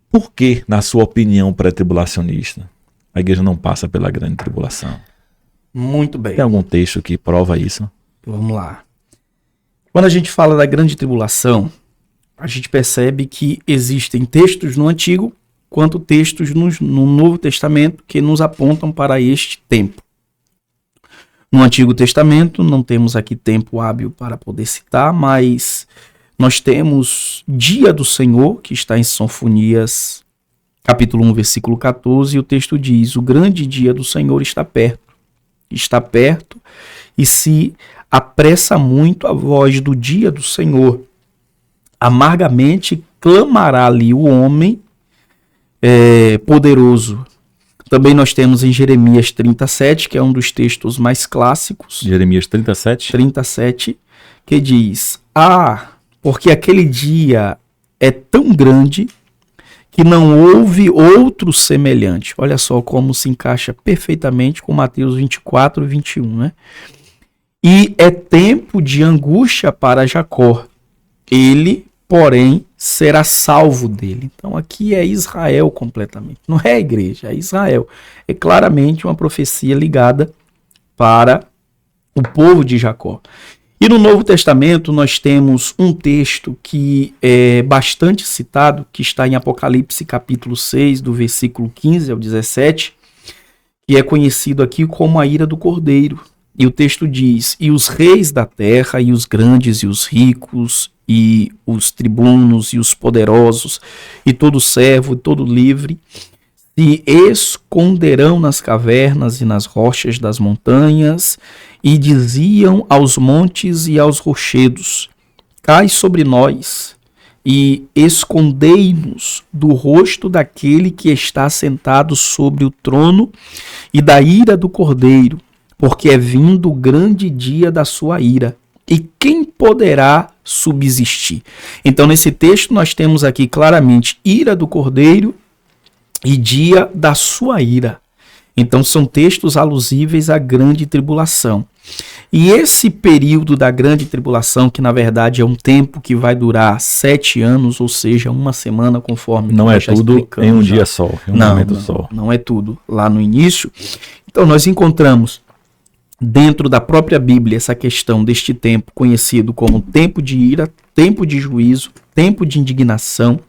Por que, na sua opinião pré-tribulacionista, a igreja não passa pela grande tribulação? Muito bem. Tem algum texto que prova isso? Vamos lá. Quando a gente fala da grande tribulação, a gente percebe que existem textos no Antigo quanto textos no Novo Testamento que nos apontam para este tempo. No Antigo Testamento, não temos aqui tempo hábil para poder citar, mas nós temos Dia do Senhor, que está em Sofonias, capítulo 1, versículo 14, e o texto diz, o grande dia do Senhor está perto, e se apressa muito a voz do dia do Senhor. Amargamente clamará ali o homem poderoso, Também nós temos em Jeremias 37, que é um dos textos mais clássicos. Jeremias 37. 37, que diz: porque aquele dia é tão grande que não houve outro semelhante. Olha só como se encaixa perfeitamente com Mateus 24, 21, né? E é tempo de angústia para Jacó. Ele, porém, será salvo dele. Então aqui é Israel completamente. Não é a igreja, é Israel. É claramente uma profecia ligada para o povo de Jacó. E no Novo Testamento nós temos um texto que é bastante citado, que está em Apocalipse capítulo 6, do versículo 15 ao 17, que é conhecido aqui como a ira do Cordeiro. E o texto diz: e os reis da terra, e os grandes, e os ricos, e os tribunos, e os poderosos, e todo servo, e todo livre, se esconderão nas cavernas e nas rochas das montanhas, e diziam aos montes e aos rochedos: cai sobre nós, e escondei-nos do rosto daquele que está sentado sobre o trono e da ira do Cordeiro, porque é vindo o grande dia da sua ira. E quem poderá subsistir? Então, nesse texto, nós temos aqui claramente ira do Cordeiro e dia da sua ira. Então, são textos alusíveis à grande tribulação. E esse período da grande tribulação, que na verdade é um tempo que vai durar 7 anos, ou seja, uma semana, conforme não é tudo em um dia só, em um momento só. Não é tudo lá no início. Então, nós encontramos dentro da própria Bíblia essa questão deste tempo conhecido como tempo de ira, tempo de juízo, tempo de indignação,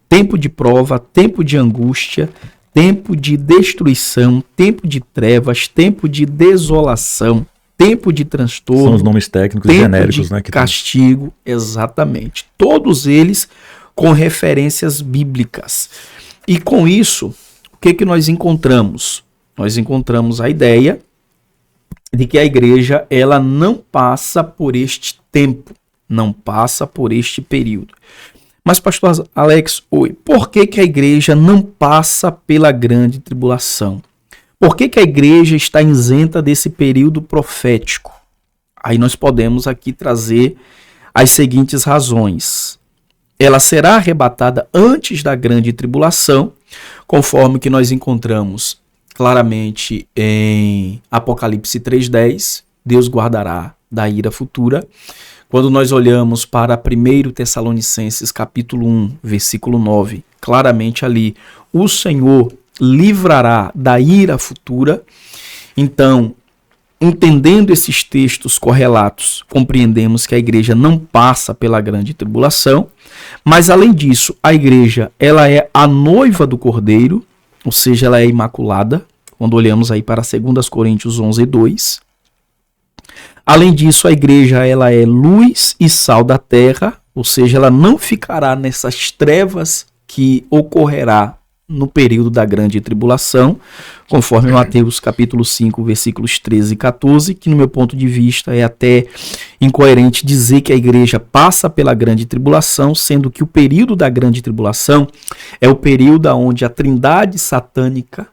tempo de prova, tempo de angústia, tempo de destruição, tempo de trevas, tempo de desolação, tempo de transtorno. São os nomes técnicos e genéricos, né? Que castigo, exatamente. Todos eles com referências bíblicas. E com isso, o que nós encontramos? Nós encontramos a ideia de que a igreja ela não passa por este tempo, não passa por este período. Mas, pastor Alex, por que a igreja não passa pela grande tribulação? Por que a igreja está isenta desse período profético? Aí nós podemos aqui trazer as seguintes razões. Ela será arrebatada antes da grande tribulação, conforme que nós encontramos claramente em Apocalipse 3:10, Deus guardará da ira futura. Quando nós olhamos para 1 Tessalonicenses capítulo 1, versículo 9, claramente ali, o Senhor livrará da ira futura. Então, entendendo esses textos correlatos, compreendemos que a igreja não passa pela grande tribulação, mas além disso, a igreja ela é a noiva do Cordeiro, ou seja, ela é imaculada, quando olhamos aí para 2 Coríntios 11:2. Além disso, a igreja ela é luz e sal da terra, ou seja, ela não ficará nessas trevas que ocorrerá no período da grande tribulação, conforme Mateus capítulo 5, versículos 13 e 14, que no meu ponto de vista é até incoerente dizer que a igreja passa pela grande tribulação, sendo que o período da grande tribulação é o período onde a trindade satânica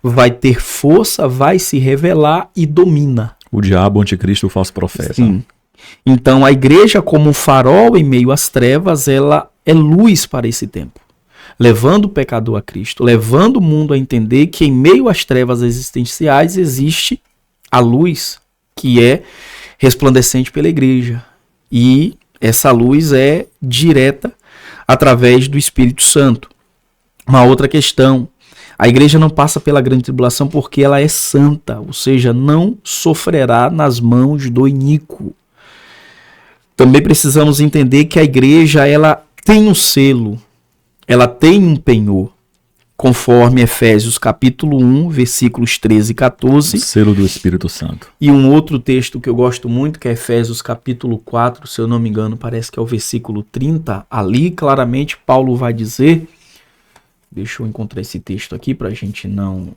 vai ter força, vai se revelar e domina. O diabo, o anticristo, o falso profeta. Sim. Então a igreja, como um farol em meio às trevas, ela é luz para esse tempo, levando o pecador a Cristo, levando o mundo a entender que em meio às trevas existenciais existe a luz que é resplandecente pela igreja. E essa luz é direta através do Espírito Santo. Uma outra questão: a igreja não passa pela grande tribulação porque ela é santa, ou seja, não sofrerá nas mãos do iníquo. Também precisamos entender que a igreja ela tem um selo, ela tem um penhor, conforme Efésios capítulo 1, versículos 13 e 14. O selo do Espírito Santo. E um outro texto que eu gosto muito, que é Efésios capítulo 4, se eu não me engano, parece que é o versículo 30. Ali, claramente, Paulo vai dizer... Deixa eu encontrar esse texto aqui para a gente não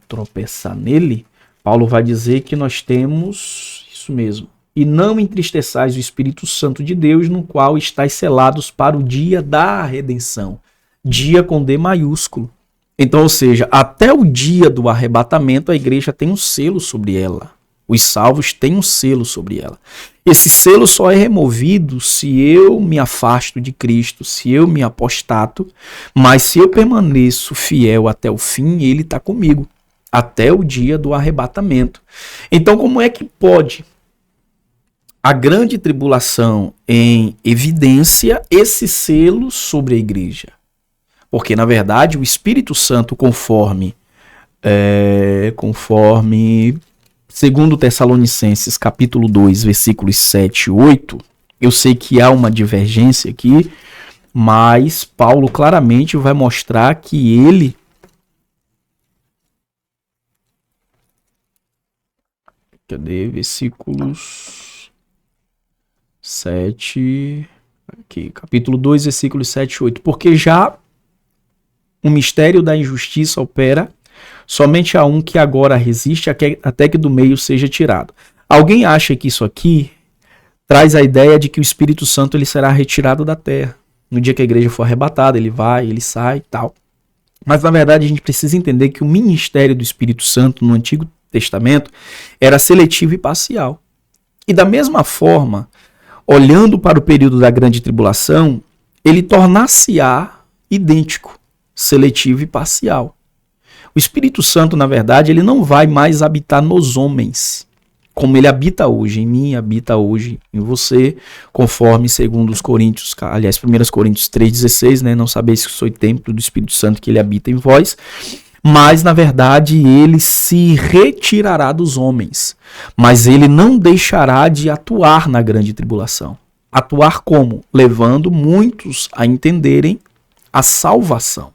tropeçar nele. Paulo vai dizer que nós temos isso mesmo. E não entristeçais o Espírito Santo de Deus, no qual estáis selados para o dia da redenção. Dia com D maiúsculo. Então, ou seja, até o dia do arrebatamento, a igreja tem um selo sobre ela. Os salvos têm um selo sobre ela. Esse selo só é removido se eu me afasto de Cristo, se eu me apostato, mas se eu permaneço fiel até o fim, ele está comigo, até o dia do arrebatamento. Então, como é que pode a grande tribulação em evidência esse selo sobre a igreja? Porque, na verdade, o Espírito Santo, conforme segundo Tessalonicenses, capítulo 2, versículos 7 e 8, eu sei que há uma divergência aqui, mas Paulo claramente vai mostrar que ele versículos 7... Aqui, capítulo 2, versículos 7 e 8. Porque já o mistério da injustiça opera, somente há um que agora resiste até que do meio seja tirado. Alguém acha que isso aqui traz a ideia de que o Espírito Santo ele será retirado da terra. No dia que a igreja for arrebatada, ele vai, ele sai e tal. Mas, na verdade, a gente precisa entender que o ministério do Espírito Santo no Antigo Testamento era seletivo e parcial. E da mesma forma, olhando para o período da grande tribulação, ele tornar-se-á idêntico, seletivo e parcial. O Espírito Santo, na verdade, ele não vai mais habitar nos homens, como ele habita hoje em mim, habita hoje em você, conforme segundo os Coríntios, aliás, 1 Coríntios 3,16, né? Não sabeis que sois templo do Espírito Santo, que ele habita em vós. Mas, na verdade, ele se retirará dos homens. Mas ele não deixará de atuar na grande tribulação. Atuar como? Levando muitos a entenderem a salvação,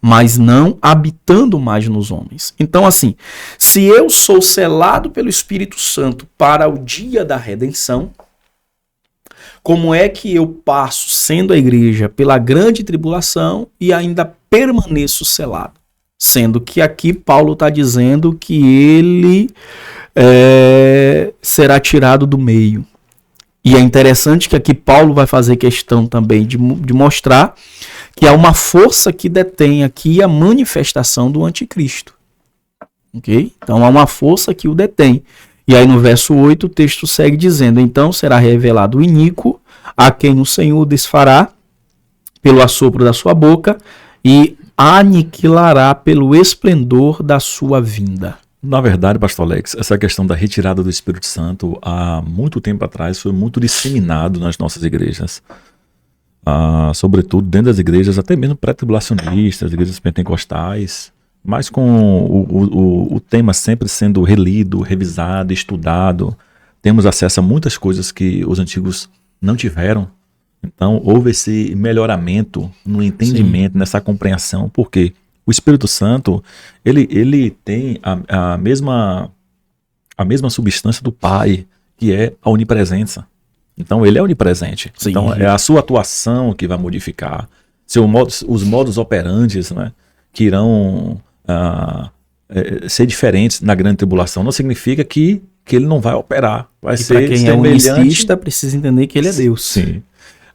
mas não habitando mais nos homens. Então, assim, se eu sou selado pelo Espírito Santo para o dia da redenção, como é que eu passo, sendo a igreja, pela grande tribulação e ainda permaneço selado? Sendo que aqui Paulo está dizendo que ele será tirado do meio. E é interessante que aqui Paulo vai fazer questão também de mostrar que há uma força que detém aqui a manifestação do anticristo. Ok? Então há uma força que o detém. E aí no verso 8 o texto segue dizendo: então será revelado o iníquo, a quem o Senhor desfará pelo assopro da sua boca e aniquilará pelo esplendor da sua vinda. Na verdade, pastor Alex, essa questão da retirada do Espírito Santo, há muito tempo atrás, foi muito disseminado nas nossas igrejas. Sobretudo dentro das igrejas, até mesmo pré-tribulacionistas, igrejas pentecostais, mas com o tema sempre sendo relido, revisado, estudado. Temos acesso a muitas coisas que os antigos não tiveram. Então, houve esse melhoramento no entendimento, sim, nessa compreensão, porque o Espírito Santo, ele tem a mesma substância do Pai, que é a onipresença. Então, ele é onipresente. Sim, então, é a sua atuação que vai modificar. Os modos operantes, né, que irão ser diferentes na grande tribulação. Não significa que ele não vai operar. Vai ser para quem é unicista, precisa entender que ele é Deus. Sim.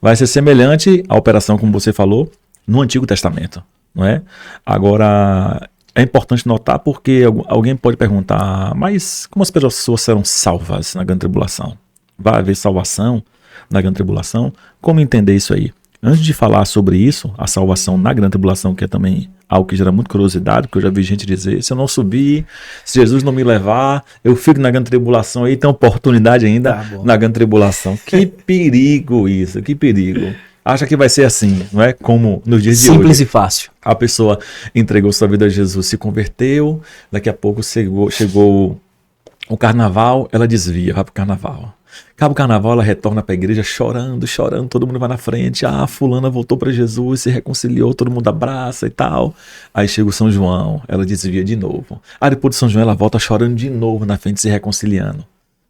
Vai ser semelhante à operação, como você falou, no Antigo Testamento, não é? Agora, é importante notar porque alguém pode perguntar, mas como as pessoas serão salvas na grande tribulação? Vai haver salvação na grande tribulação? Como entender isso aí? Antes de falar sobre isso, a salvação na grande tribulação, que é também algo que gera muita curiosidade, porque eu já vi gente dizer, se eu não subir, se Jesus não me levar, eu fico na grande tribulação, aí tem oportunidade ainda na grande tribulação. Que perigo isso, que perigo. Acha que vai ser assim, não é? Como nos dias de hoje. Simples e fácil. A pessoa entregou sua vida a Jesus, se converteu, daqui a pouco chegou o carnaval, ela desvia, vai pro carnaval. Acaba o carnaval, ela retorna para a igreja chorando, todo mundo vai na frente. Fulana voltou para Jesus, se reconciliou, todo mundo abraça e tal. Aí chega o São João, ela desvia de novo. Depois de São João, ela volta chorando de novo na frente, se reconciliando.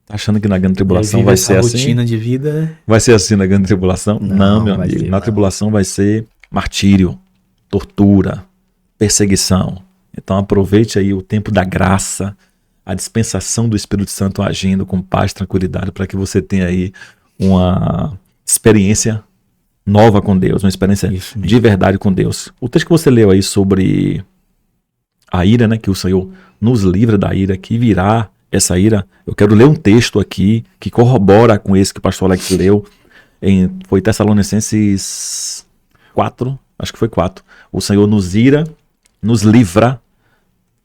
Tá achando que na grande tribulação vai ser assim? Rotina de vida. Vai ser assim na grande tribulação? Não, meu amigo. Na tribulação vai ser martírio, tortura, perseguição. Então aproveite aí o tempo da graça, a dispensação do Espírito Santo agindo com paz e tranquilidade para que você tenha aí uma experiência nova com Deus, uma experiência de verdade com Deus. O texto que você leu aí sobre a ira, né, que o Senhor nos livra da ira, que virá essa ira, eu quero ler um texto aqui que corrobora com esse que o pastor Alex leu, foi Tessalonicenses 4, acho que foi 4. O Senhor nos livra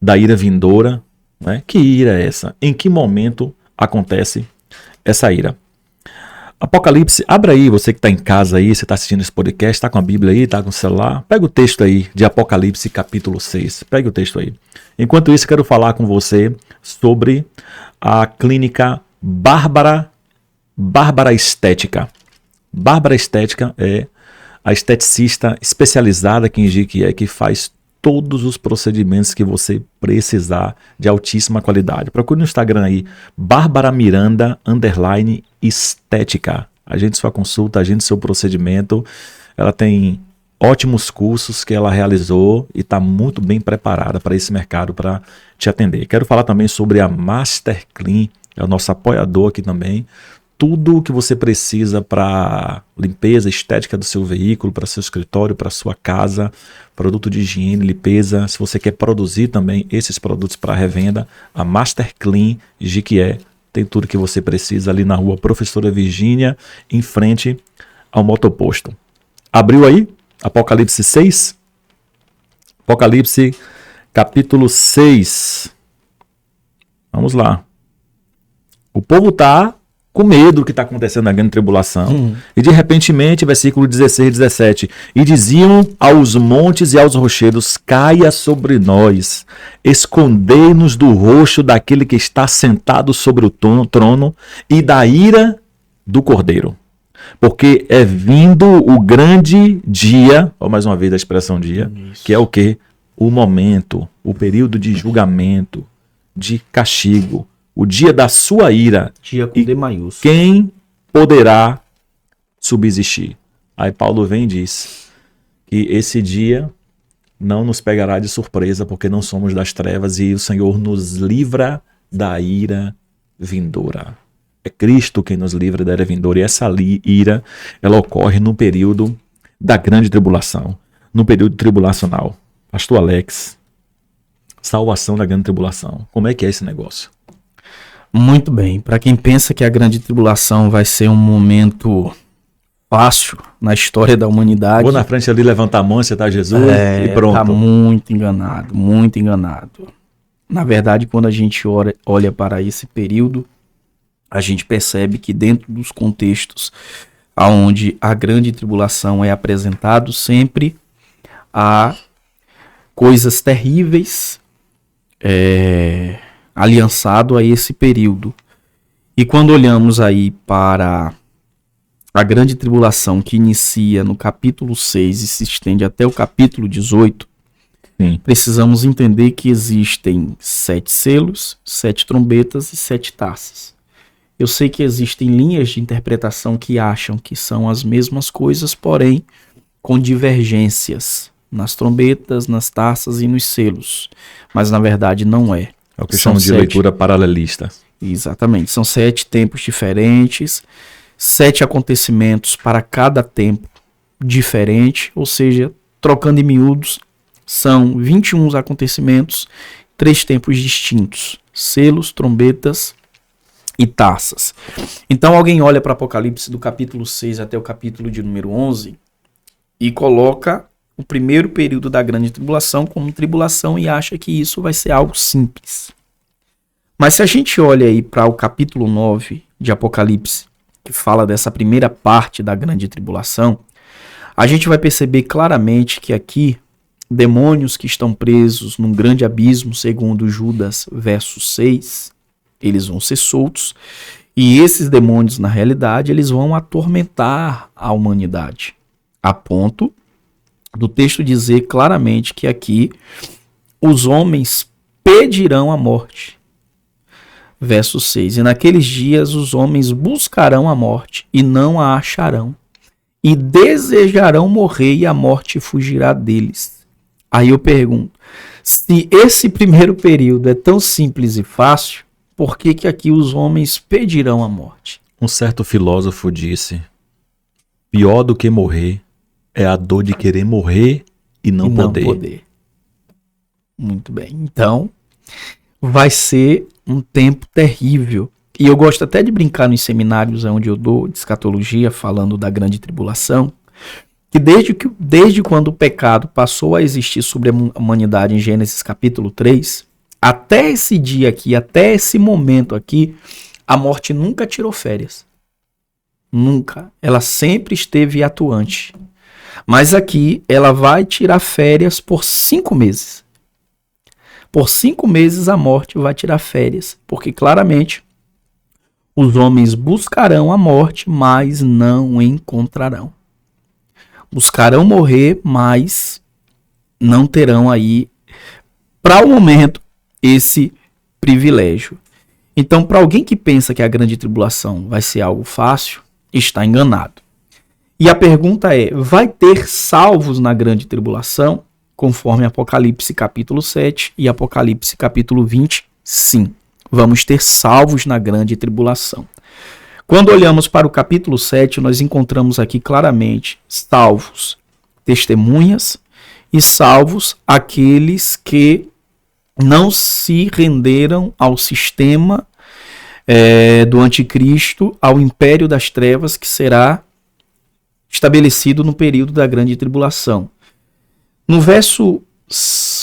da ira vindoura, né? Que ira é essa? Em que momento acontece essa ira? Apocalipse, abra aí, você que está em casa aí, você está assistindo esse podcast, está com a Bíblia aí, está com o celular, pega o texto aí de Apocalipse capítulo 6, pega o texto aí. Enquanto isso, quero falar com você sobre a clínica Bárbara Estética. Bárbara Estética é a esteticista especializada que indica que faz todos os procedimentos que você precisar de altíssima qualidade. Procure no Instagram aí, Bárbara Miranda _estética. Agende sua consulta, agende seu procedimento. Ela tem ótimos cursos que ela realizou e está muito bem preparada para esse mercado para te atender. Quero falar também sobre a Master Clean, é o nosso apoiador aqui também. Tudo o que você precisa para limpeza estética do seu veículo, para seu escritório, para sua casa, produto de higiene, limpeza. Se você quer produzir também esses produtos para revenda, a Master Clean Jiquié tem tudo que você precisa ali na rua Professora Virgínia, em frente ao motoposto. Abriu aí? Apocalipse 6? Apocalipse capítulo 6. Vamos lá. O povo está com medo do que está acontecendo na grande tribulação. E de repentemente, versículo 16 e 17, e diziam aos montes e aos rochedos, caia sobre nós, escondei-nos do rosto daquele que está sentado sobre o trono e da ira do Cordeiro. Porque é vindo o grande dia, ou mais uma vez a expressão dia, que é o quê? O momento, o período de julgamento, de castigo, o dia da sua ira. Dia com D maiúsculo. Quem poderá subsistir? Aí Paulo vem e diz que esse dia não nos pegará de surpresa, porque não somos das trevas e o Senhor nos livra da ira vindoura. É Cristo quem nos livra da ira vindoura, e essa ira, ela ocorre no período da grande tribulação, no período tribulacional. Pastor Alex, salvação da grande tribulação, como é que é esse negócio? Muito bem, para quem pensa que a grande tribulação vai ser um momento fácil na história da humanidade... Vou na frente ali levantar a mão, aceitar Jesus e pronto. Está muito enganado, muito enganado. Na verdade, quando a gente olha para esse período, a gente percebe que dentro dos contextos onde a grande tribulação é apresentado, sempre há coisas terríveis aliançado a esse período. E quando olhamos aí para a grande tribulação que inicia no capítulo 6 e se estende até o capítulo 18, precisamos entender que existem 7 selos, 7 trombetas e 7 taças. Eu sei que existem linhas de interpretação que acham que são as mesmas coisas, porém com divergências nas trombetas, nas taças e nos selos. Mas na verdade não é. É o que chamam de leitura paralelista. Exatamente. São 7 tempos diferentes, 7 acontecimentos para cada tempo diferente, ou seja, trocando em miúdos, são 21 acontecimentos, 3 tempos distintos, selos, trombetas e taças. Então alguém olha para Apocalipse do capítulo 6 até o capítulo de número 11 e coloca o primeiro período da grande tribulação como tribulação e acha que isso vai ser algo simples. Mas se a gente olha aí para o capítulo 9 de Apocalipse, que fala dessa primeira parte da grande tribulação, a gente vai perceber claramente que aqui demônios que estão presos num grande abismo, segundo Judas verso 6, eles vão ser soltos, e esses demônios, na realidade, eles vão atormentar a humanidade, a ponto do texto dizer claramente que aqui os homens pedirão a morte. Verso 6, e naqueles dias os homens buscarão a morte e não a acharão, e desejarão morrer e a morte fugirá deles. Aí eu pergunto, se esse primeiro período é tão simples e fácil, por que aqui os homens pedirão a morte? Um certo filósofo disse Pior do que morrer é a dor de querer morrer e não poder. Muito bem. Então, vai ser um tempo terrível. E eu gosto até de brincar nos seminários onde eu dou de escatologia, falando da grande tribulação, que desde quando o pecado passou a existir sobre a humanidade em Gênesis capítulo 3, até esse dia aqui, até esse momento aqui, a morte nunca tirou férias. Nunca. Ela sempre esteve atuante. Mas aqui ela vai tirar férias por 5 meses. Por 5 meses a morte vai tirar férias, porque claramente os homens buscarão a morte, mas não encontrarão. Buscarão morrer, mas não terão aí, para o momento, esse privilégio. Então, para alguém que pensa que a grande tribulação vai ser algo fácil, está enganado. E a pergunta é, vai ter salvos na grande tribulação? Conforme Apocalipse capítulo 7 e Apocalipse capítulo 20, sim. Vamos ter salvos na grande tribulação. Quando olhamos para o capítulo 7, nós encontramos aqui claramente salvos testemunhas e salvos aqueles que não se renderam ao sistema do anticristo, ao império das trevas que será estabelecido no período da grande tribulação. No verso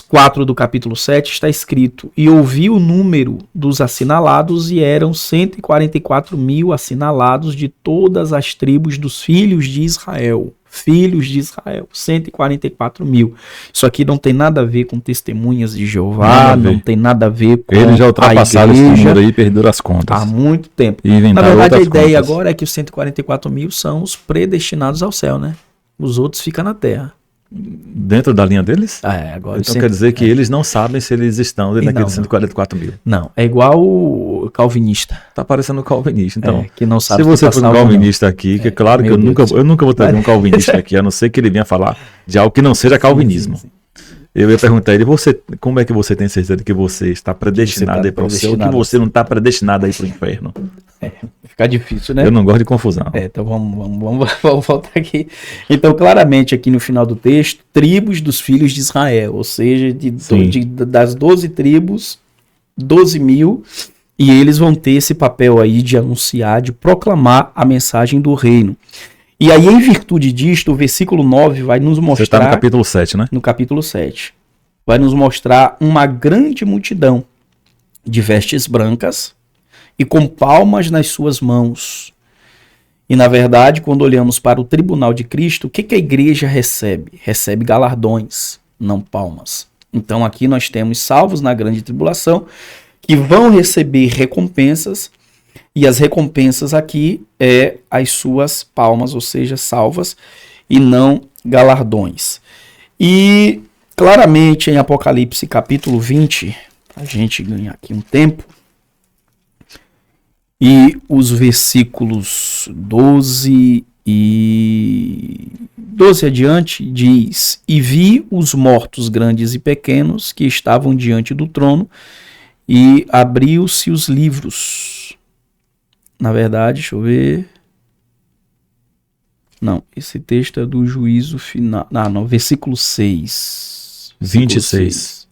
4 do capítulo 7 está escrito: e ouvi o número dos assinalados, e eram 144 mil assinalados de todas as tribos dos filhos de Israel. Filhos de Israel, 144 mil. Isso aqui não tem nada a ver com testemunhas de Jeová, não tem nada a ver com eles já ultrapassaram esse número aí e perderam as contas. Há muito tempo. Na verdade, a ideia agora é que os 144 mil são os predestinados ao céu, né? Os outros ficam na terra. Dentro da linha deles? Agora então quer dizer que eles não sabem se eles estão dentro daqueles 144 mil. Não, é igual o calvinista. Tá parecendo calvinista, então. Que não sabe se você for um calvinista aqui, que é claro que eu nunca vou trazer um calvinista aqui, a não ser que ele venha falar de algo que não seja calvinismo. Sim. Eu ia perguntar a ele, como é que você tem certeza de que você está predestinado aí para o céu, que você não está predestinado aí para o inferno? Fica difícil, né? Eu não gosto de confusão. Então vamos voltar aqui. Então, claramente, aqui no final do texto, tribos dos filhos de Israel, ou seja, das 12 tribos, 12 mil, e eles vão ter esse papel aí de anunciar, de proclamar a mensagem do reino. E aí, em virtude disto, o versículo 9 vai nos mostrar... Você está no capítulo 7, né? No capítulo 7. Vai nos mostrar uma grande multidão de vestes brancas e com palmas nas suas mãos. E, na verdade, quando olhamos para o tribunal de Cristo, o que a igreja recebe? Recebe galardões, não palmas. Então, aqui nós temos salvos na grande tribulação que vão receber recompensas. E as recompensas aqui é as suas palmas, ou seja, salvas, e não galardões. E claramente em Apocalipse capítulo 20, a gente ganhar aqui um tempo, e os versículos 12 adiante diz: e vi os mortos grandes e pequenos que estavam diante do trono, e abriu-se os livros. Na verdade, deixa eu ver. Não, esse texto é do juízo final. Não, versículo 6. 26.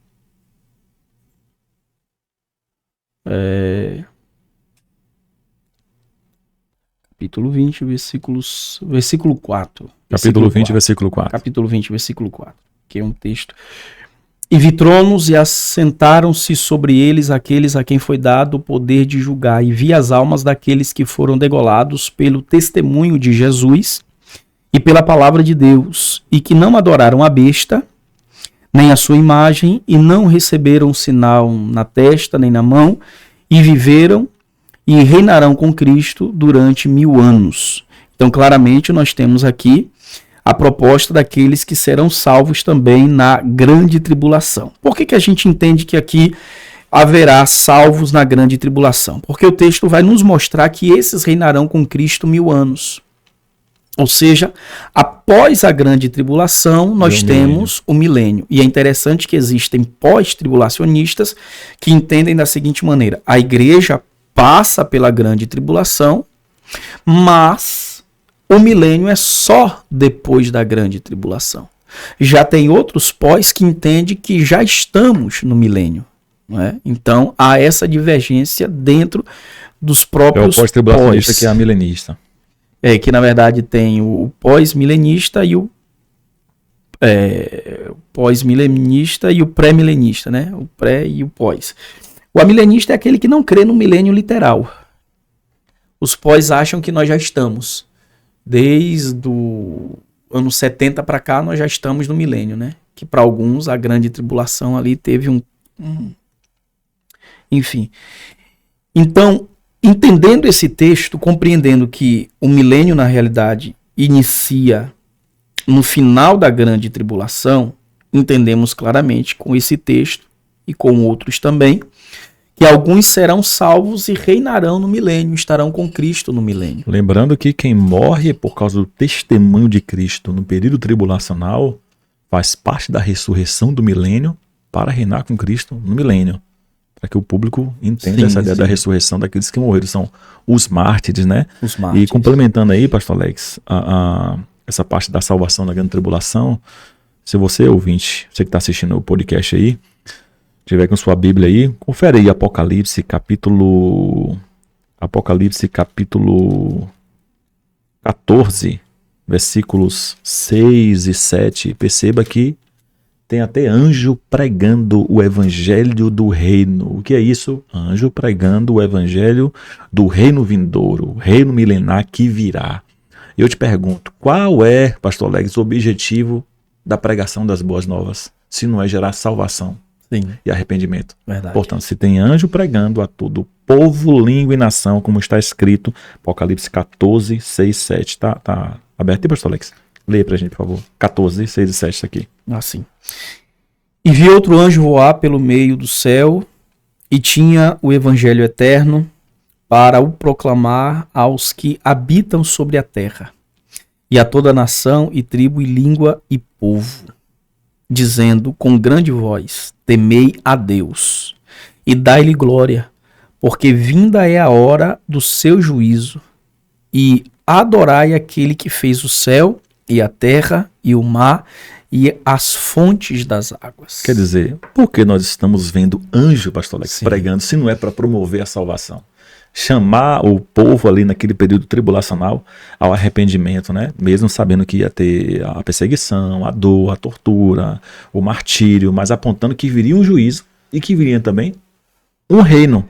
Capítulo 20, versículo 4. Capítulo 20, versículo 4. Capítulo 20, versículo 4. Que é um texto. E vi tronos e assentaram-se sobre eles aqueles a quem foi dado o poder de julgar. E vi as almas daqueles que foram degolados pelo testemunho de Jesus e pela palavra de Deus, e que não adoraram a besta, nem a sua imagem, e não receberam sinal na testa nem na mão, e viveram e reinarão com Cristo durante 1000 anos. Então, claramente, nós temos aqui a proposta daqueles que serão salvos também na grande tribulação. Por que a gente entende que aqui haverá salvos na grande tribulação? Porque o texto vai nos mostrar que esses reinarão com Cristo 1000 anos. Ou seja, após a grande tribulação, nós temos o milênio. E é interessante que existem pós-tribulacionistas que entendem da seguinte maneira: a igreja passa pela grande tribulação, mas o milênio é só depois da grande tribulação. Já tem outros pós que entendem que já estamos no milênio. Não é? Então, há essa divergência dentro dos próprios É o pós-tribulacionista que é a milenista. Que na verdade tem o pós-milenista e o pós-milenista e o pré-milenista, né? O pré e o pós. O amilenista é aquele que não crê no milênio literal. Os pós acham que nós já estamos. Desde o ano 70 para cá, nós já estamos no milênio, né? Que para alguns a grande tribulação ali teve Enfim. Então, entendendo esse texto, compreendendo que o milênio, na realidade, inicia no final da grande tribulação, entendemos claramente com esse texto e com outros também, que alguns serão salvos e reinarão no milênio, estarão com Cristo no milênio. Lembrando que quem morre por causa do testemunho de Cristo no período tribulacional faz parte da ressurreição do milênio para reinar com Cristo no milênio. Para que o público entenda essa ideia da ressurreição daqueles que morreram. São os mártires, né? Os mártires. E complementando aí, pastor Alex, essa parte da salvação da grande tribulação, se você, ouvinte, você que está assistindo o podcast aí, tiver com sua Bíblia aí, confere aí Apocalipse capítulo 14, versículos 6 e 7. Perceba que tem até anjo pregando o evangelho do reino. O que é isso? Anjo pregando o evangelho do reino vindouro, o reino milenar que virá. Eu te pergunto, qual é, pastor Alex, o objetivo da pregação das boas novas, se não é gerar salvação? Sim. E arrependimento. Verdade. Portanto, se tem anjo pregando a todo povo, língua e nação, como está escrito, Apocalipse 14, 6, 7. Tá aberto aí, pastor Alex? Leia pra gente, por favor. 14, 6 e 7 está aqui. Assim. E vi outro anjo voar pelo meio do céu, e tinha o evangelho eterno para o proclamar aos que habitam sobre a terra, e a toda nação, e tribo, e língua, e povo, dizendo com grande voz: temei a Deus, e dai-lhe glória, porque vinda é a hora do seu juízo, e adorai aquele que fez o céu, e a terra, e o mar, e as fontes das águas. Quer dizer, por que nós estamos vendo anjo, pastor Alex, pregando, se não é para promover a salvação? Chamar o povo ali naquele período tribulacional ao arrependimento, né? Mesmo sabendo que ia ter a perseguição, a dor, a tortura, o martírio, mas apontando que viria um juízo e que viria também um reino.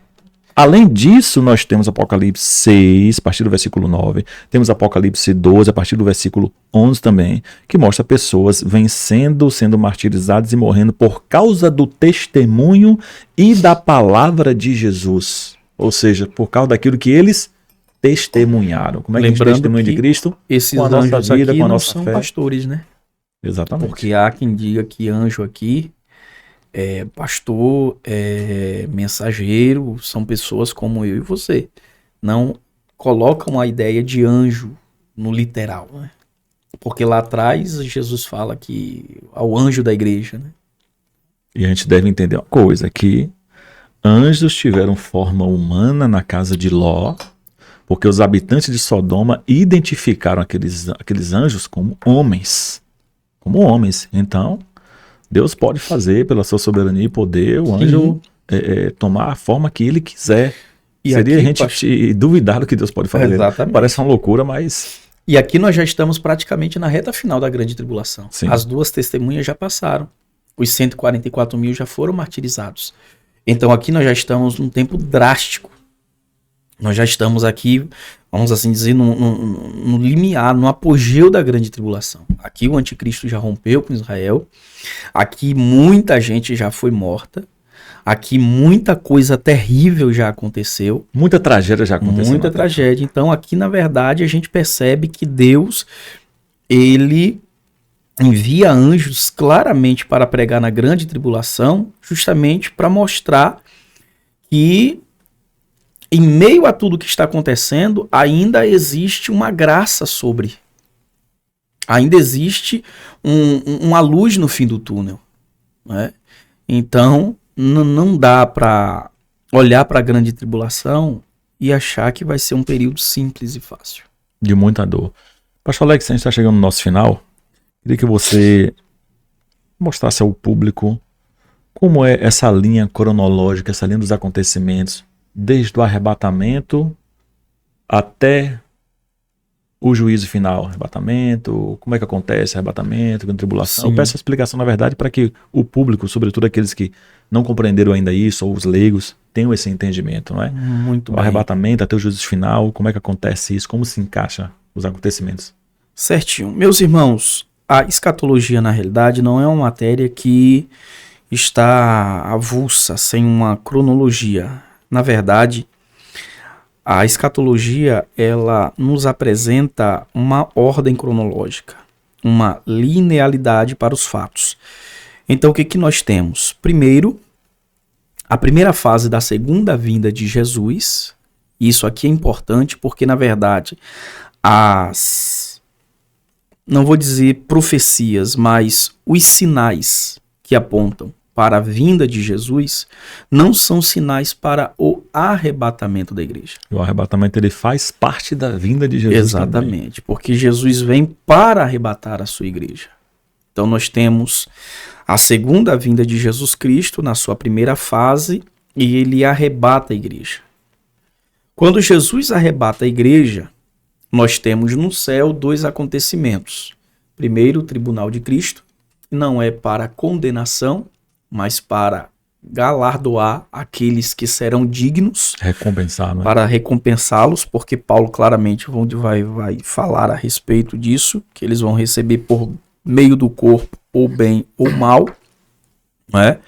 Além disso, nós temos Apocalipse 6, a partir do versículo 9, temos Apocalipse 12, a partir do versículo 11 também, que mostra pessoas vencendo, sendo martirizadas e morrendo por causa do testemunho e da palavra de Jesus. Ou seja, por causa daquilo que eles testemunharam. Como é que a gente testemunha de Cristo? Esses com a nossa vida, aqui com a não nossa são fé. Pastores, né? Exatamente. Porque há quem diga que anjo aqui é pastor, é mensageiro, são pessoas como eu e você. Não colocam a ideia de anjo no literal, né? Porque lá atrás Jesus fala que ao anjo da igreja, né? E a gente deve entender uma coisa, que anjos tiveram forma humana na casa de Ló, porque os habitantes de Sodoma identificaram aqueles anjos como homens. Como homens. Então, Deus pode fazer, pela sua soberania e poder, o anjo tomar a forma que ele quiser. E seria aqui, a gente duvidar do que Deus pode fazer. Exatamente. Parece uma loucura, mas... E aqui nós já estamos praticamente na reta final da grande tribulação. Sim. As duas testemunhas já passaram. Os 144 mil já foram martirizados. Então aqui nós já estamos num tempo drástico. Nós já estamos aqui, vamos assim dizer, no limiar, no apogeu da grande tribulação. Aqui o anticristo já rompeu com Israel. Aqui muita gente já foi morta. Aqui muita coisa terrível já aconteceu. Muita tragédia já aconteceu. Muita tragédia. Então aqui, na verdade, a gente percebe que Deus, ele envia anjos claramente para pregar na grande tribulação, justamente para mostrar que em meio a tudo que está acontecendo, ainda existe uma graça sobre. Ainda existe uma luz no fim do túnel. Né? Então, não dá para olhar para a grande tribulação e achar que vai ser um período simples e fácil. De muita dor. Pastor Alex, a gente está chegando no nosso final. Queria que você mostrasse ao público como é essa linha cronológica, essa linha dos acontecimentos, desde o arrebatamento até o juízo final. Arrebatamento, como é que acontece arrebatamento, grande tribulação. Sim. Eu peço a explicação, na verdade, para que o público, sobretudo aqueles que não compreenderam ainda isso, ou os leigos, tenham esse entendimento, não é? Muito O bem. arrebatamento até o juízo final, como é que acontece isso, como se encaixa os acontecimentos. Certinho. Meus irmãos, a escatologia, na realidade, não é uma matéria que está avulsa, sem uma cronologia. Na verdade, a escatologia, ela nos apresenta uma ordem cronológica, uma linealidade para os fatos. Então, o que nós temos? Primeiro, a primeira fase da segunda vinda de Jesus. Isso aqui é importante porque, na verdade, não vou dizer profecias, mas os sinais que apontam para a vinda de Jesus não são sinais para o arrebatamento da igreja. O arrebatamento ele faz parte da vinda de Jesus. Exatamente, porque Jesus vem para arrebatar a sua igreja. Então nós temos a segunda vinda de Jesus Cristo na sua primeira fase e ele arrebata a igreja. Quando Jesus arrebata a igreja, nós temos no céu dois acontecimentos. Primeiro, o tribunal de Cristo, que não é para condenação, mas para galardoar aqueles que serão dignos. Recompensar, não é? Para recompensá-los, porque Paulo claramente vai falar a respeito disso, que eles vão receber por meio do corpo, ou bem ou mal, não é?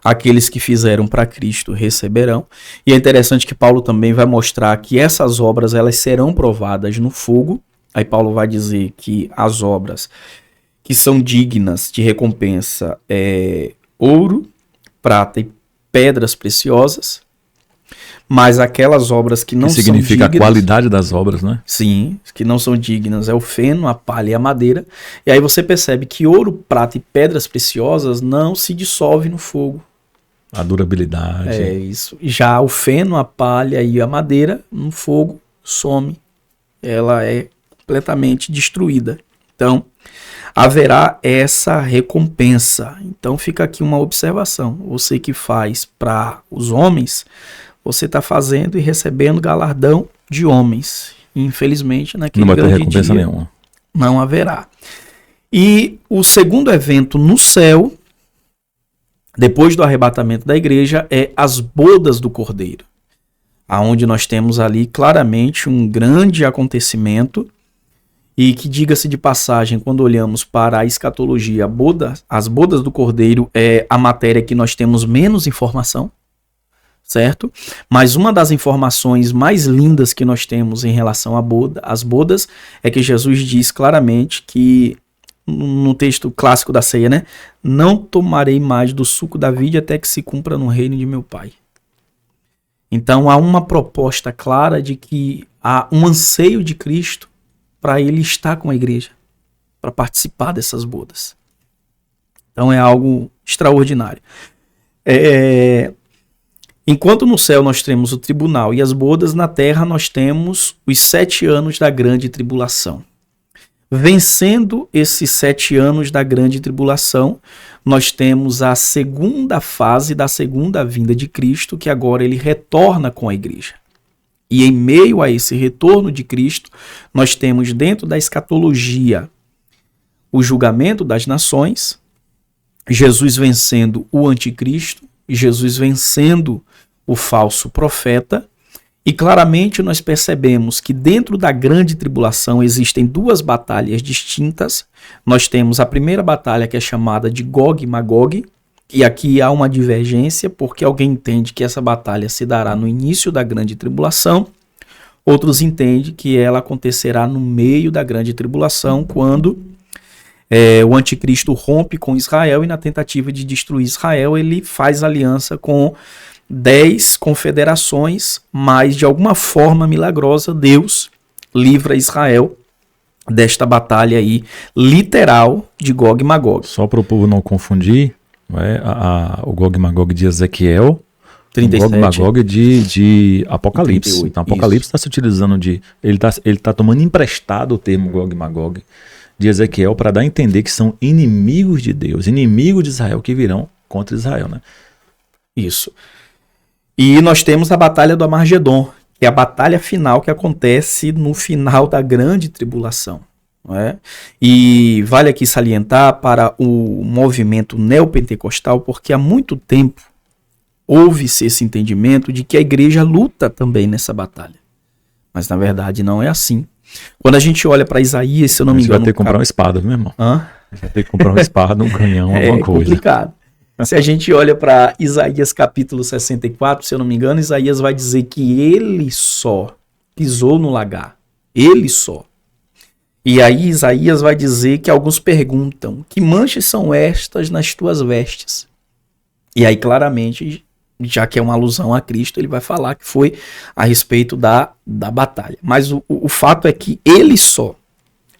Aqueles que fizeram para Cristo receberão. E é interessante que Paulo também vai mostrar que essas obras elas serão provadas no fogo. Aí Paulo vai dizer que as obras que são dignas de recompensa é ouro, prata e pedras preciosas. Mas aquelas obras que não são dignas... significa a qualidade das obras, né? Sim, que não são dignas é o feno, a palha e a madeira. E aí você percebe que ouro, prata e pedras preciosas não se dissolvem no fogo. A durabilidade. É isso. Já o feno, a palha e a madeira, no fogo, some. Ela é completamente destruída. Então, haverá essa recompensa. Então, fica aqui uma observação. Você que faz para os homens, você está fazendo e recebendo galardão de homens. Infelizmente, naquele não vai ter grande recompensa dia, nenhuma. não haverá. E o segundo evento no céu, depois do arrebatamento da igreja, é as bodas do Cordeiro, aonde nós temos ali claramente um grande acontecimento e que, diga-se de passagem, quando olhamos para a escatologia, as bodas do Cordeiro é a matéria que nós temos menos informação, certo? Mas uma das informações mais lindas que nós temos em relação às bodas é que Jesus diz claramente que, no texto clássico da ceia, né? Não tomarei mais do suco da vide até que se cumpra no reino de meu Pai. Então há uma proposta clara de que há um anseio de Cristo para ele estar com a igreja, para participar dessas bodas. Então é algo extraordinário. Enquanto no céu nós temos o tribunal e as bodas, na terra nós temos os 7 anos da grande tribulação. Vencendo esses 7 anos da grande tribulação, nós temos a segunda fase da segunda vinda de Cristo, que agora ele retorna com a igreja. E em meio a esse retorno de Cristo, nós temos dentro da escatologia o julgamento das nações, Jesus vencendo o anticristo, Jesus vencendo o falso profeta. E claramente nós percebemos que dentro da grande tribulação existem duas batalhas distintas. Nós temos a primeira batalha, que é chamada de Gog e Magog, e aqui há uma divergência, porque alguém entende que essa batalha se dará no início da grande tribulação, outros entendem que ela acontecerá no meio da grande tribulação, quando o anticristo rompe com Israel e, na tentativa de destruir Israel, ele faz aliança com 10 confederações, mas de alguma forma milagrosa Deus livra Israel desta batalha aí literal de Gog e Magog. Só para o povo não confundir, não é? O Gog e Magog de Ezequiel, 37. Gog e Magog de Apocalipse. 38, então, Apocalipse está se utilizando de... Ele tá tomando emprestado o termo Gog e Magog de Ezequiel para dar a entender que são inimigos de Deus, inimigos de Israel que virão contra Israel, né? Isso. E nós temos a Batalha do Armagedon, que é a batalha final que acontece no final da grande tribulação. Não é? E vale aqui salientar para o movimento neopentecostal, porque há muito tempo houve-se esse entendimento de que a igreja luta também nessa batalha. Mas na verdade não é assim. Quando a gente olha para Isaías, se eu não me engano... Vai ter que comprar uma espada, meu irmão. Hã? Vai ter que comprar uma espada, um canhão, alguma coisa. É complicado. Se a gente olha para Isaías capítulo 64, se eu não me engano, Isaías vai dizer que ele só pisou no lagar. Ele só. E aí Isaías vai dizer que alguns perguntam, que manchas são estas nas tuas vestes? E aí claramente, já que é uma alusão a Cristo, ele vai falar que foi a respeito da batalha. Mas o fato é que ele só,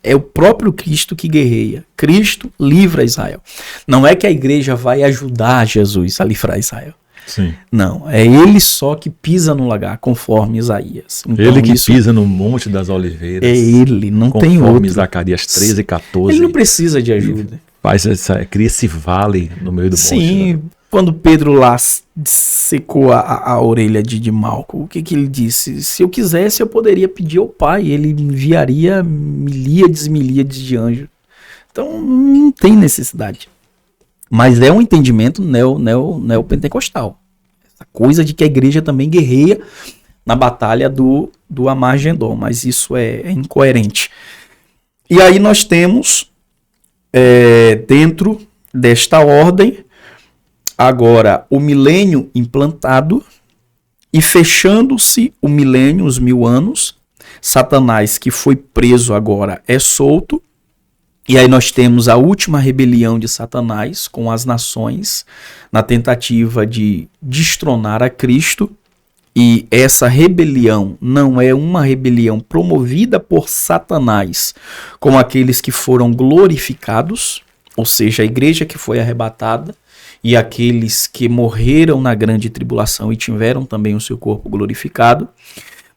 é o próprio Cristo que guerreia. Cristo livra Israel. Não é que a igreja vai ajudar Jesus a livrar Israel. Sim. Não, é ele só que pisa no lagar, conforme Isaías. Então, ele que pisa no Monte das Oliveiras. É ele, não tem outro. Conforme Zacarias 13 e 14. Ele não precisa de ajuda. Cria esse vale no meio do monte. Sim, né? Quando Pedro lá secou a orelha de Malco, o que ele disse? Se eu quisesse, eu poderia pedir ao Pai, ele enviaria milíades e milíades de anjos. Então, não tem necessidade. Mas é um entendimento neopentecostal. Essa coisa de que a igreja também guerreia na batalha do Armagedon, mas isso é incoerente. E aí nós temos, dentro desta ordem, agora o milênio implantado e fechando-se o milênio, os 1000 anos, Satanás, que foi preso agora, é solto. E aí nós temos a última rebelião de Satanás com as nações na tentativa de destronar a Cristo. E essa rebelião não é uma rebelião promovida por Satanás como aqueles que foram glorificados, ou seja, a igreja que foi arrebatada e aqueles que morreram na grande tribulação e tiveram também o seu corpo glorificado.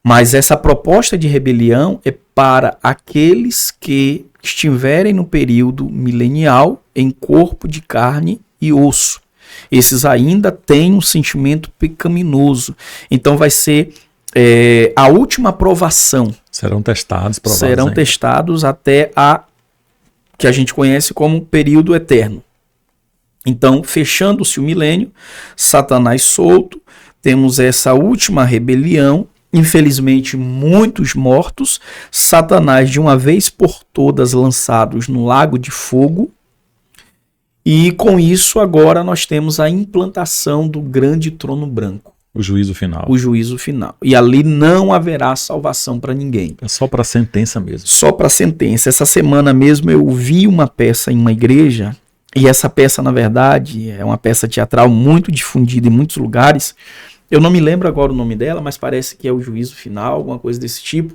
Mas essa proposta de rebelião é para aqueles que estiverem no período milenial em corpo de carne e osso. Esses ainda têm um sentimento pecaminoso. Então vai ser a última provação. Serão testados, provados. Serão testados até que a gente conhece como período eterno. Então, fechando-se o milênio, Satanás solto, temos essa última rebelião. Infelizmente, muitos mortos, Satanás de uma vez por todas lançados no lago de fogo, e com isso agora nós temos a implantação do grande trono branco. O juízo final. O juízo final. E ali não haverá salvação para ninguém. É só para sentença mesmo. Só para sentença. Essa semana mesmo eu vi uma peça em uma igreja, e essa peça, na verdade, é uma peça teatral muito difundida em muitos lugares. Eu não me lembro agora o nome dela, mas parece que é o juízo final, alguma coisa desse tipo,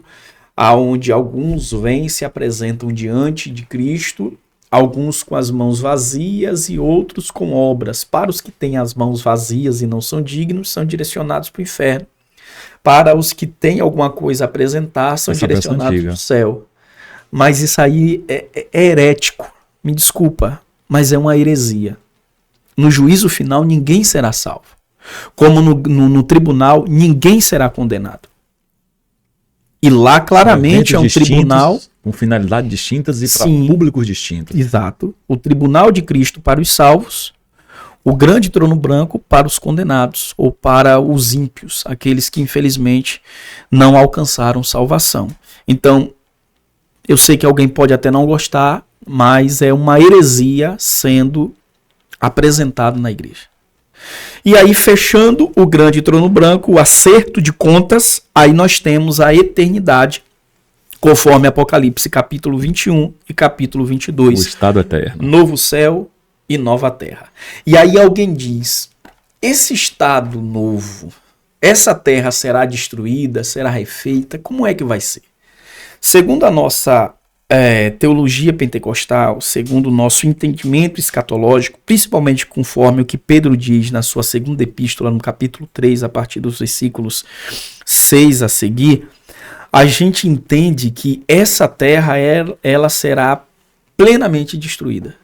aonde alguns vêm e se apresentam diante de Cristo, alguns com as mãos vazias e outros com obras. Para os que têm as mãos vazias e não são dignos, são direcionados para o inferno. Para os que têm alguma coisa a apresentar, são direcionados para o céu. Mas isso aí é herético. Me desculpa, mas é uma heresia. No juízo final, ninguém será salvo. Como no tribunal, ninguém será condenado. E lá, claramente, é um tribunal... Com finalidades distintas e para públicos distintos. Exato. O tribunal de Cristo para os salvos, o grande trono branco para os condenados, ou para os ímpios, aqueles que, infelizmente, não alcançaram salvação. Então, eu sei que alguém pode até não gostar, mas é uma heresia sendo apresentado na igreja. E aí, fechando o grande trono branco, o acerto de contas, aí nós temos a eternidade, conforme Apocalipse capítulo 21 e capítulo 22. O estado eterno. Novo céu e nova terra. E aí alguém diz, esse estado novo, essa terra será destruída, será refeita, como é que vai ser? Segundo a nossa teologia pentecostal, segundo o nosso entendimento escatológico, principalmente conforme o que Pedro diz na sua segunda epístola, no capítulo 3, a partir dos versículos 6 a seguir, a gente entende que essa terra ela será plenamente destruída.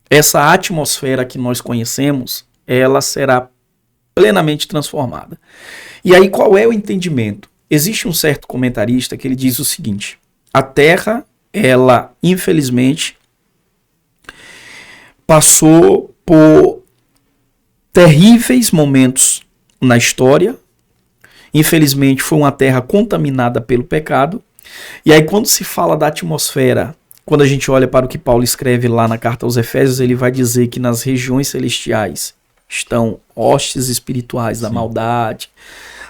Essa atmosfera que nós conhecemos, ela será plenamente transformada. E aí qual é o entendimento? Existe um certo comentarista que ele diz o seguinte: a terra, ela, infelizmente, passou por terríveis momentos na história. Infelizmente, foi uma terra contaminada pelo pecado. E aí, quando se fala da atmosfera, quando a gente olha para o que Paulo escreve lá na carta aos Efésios, ele vai dizer que nas regiões celestiais estão hostes espirituais da maldade.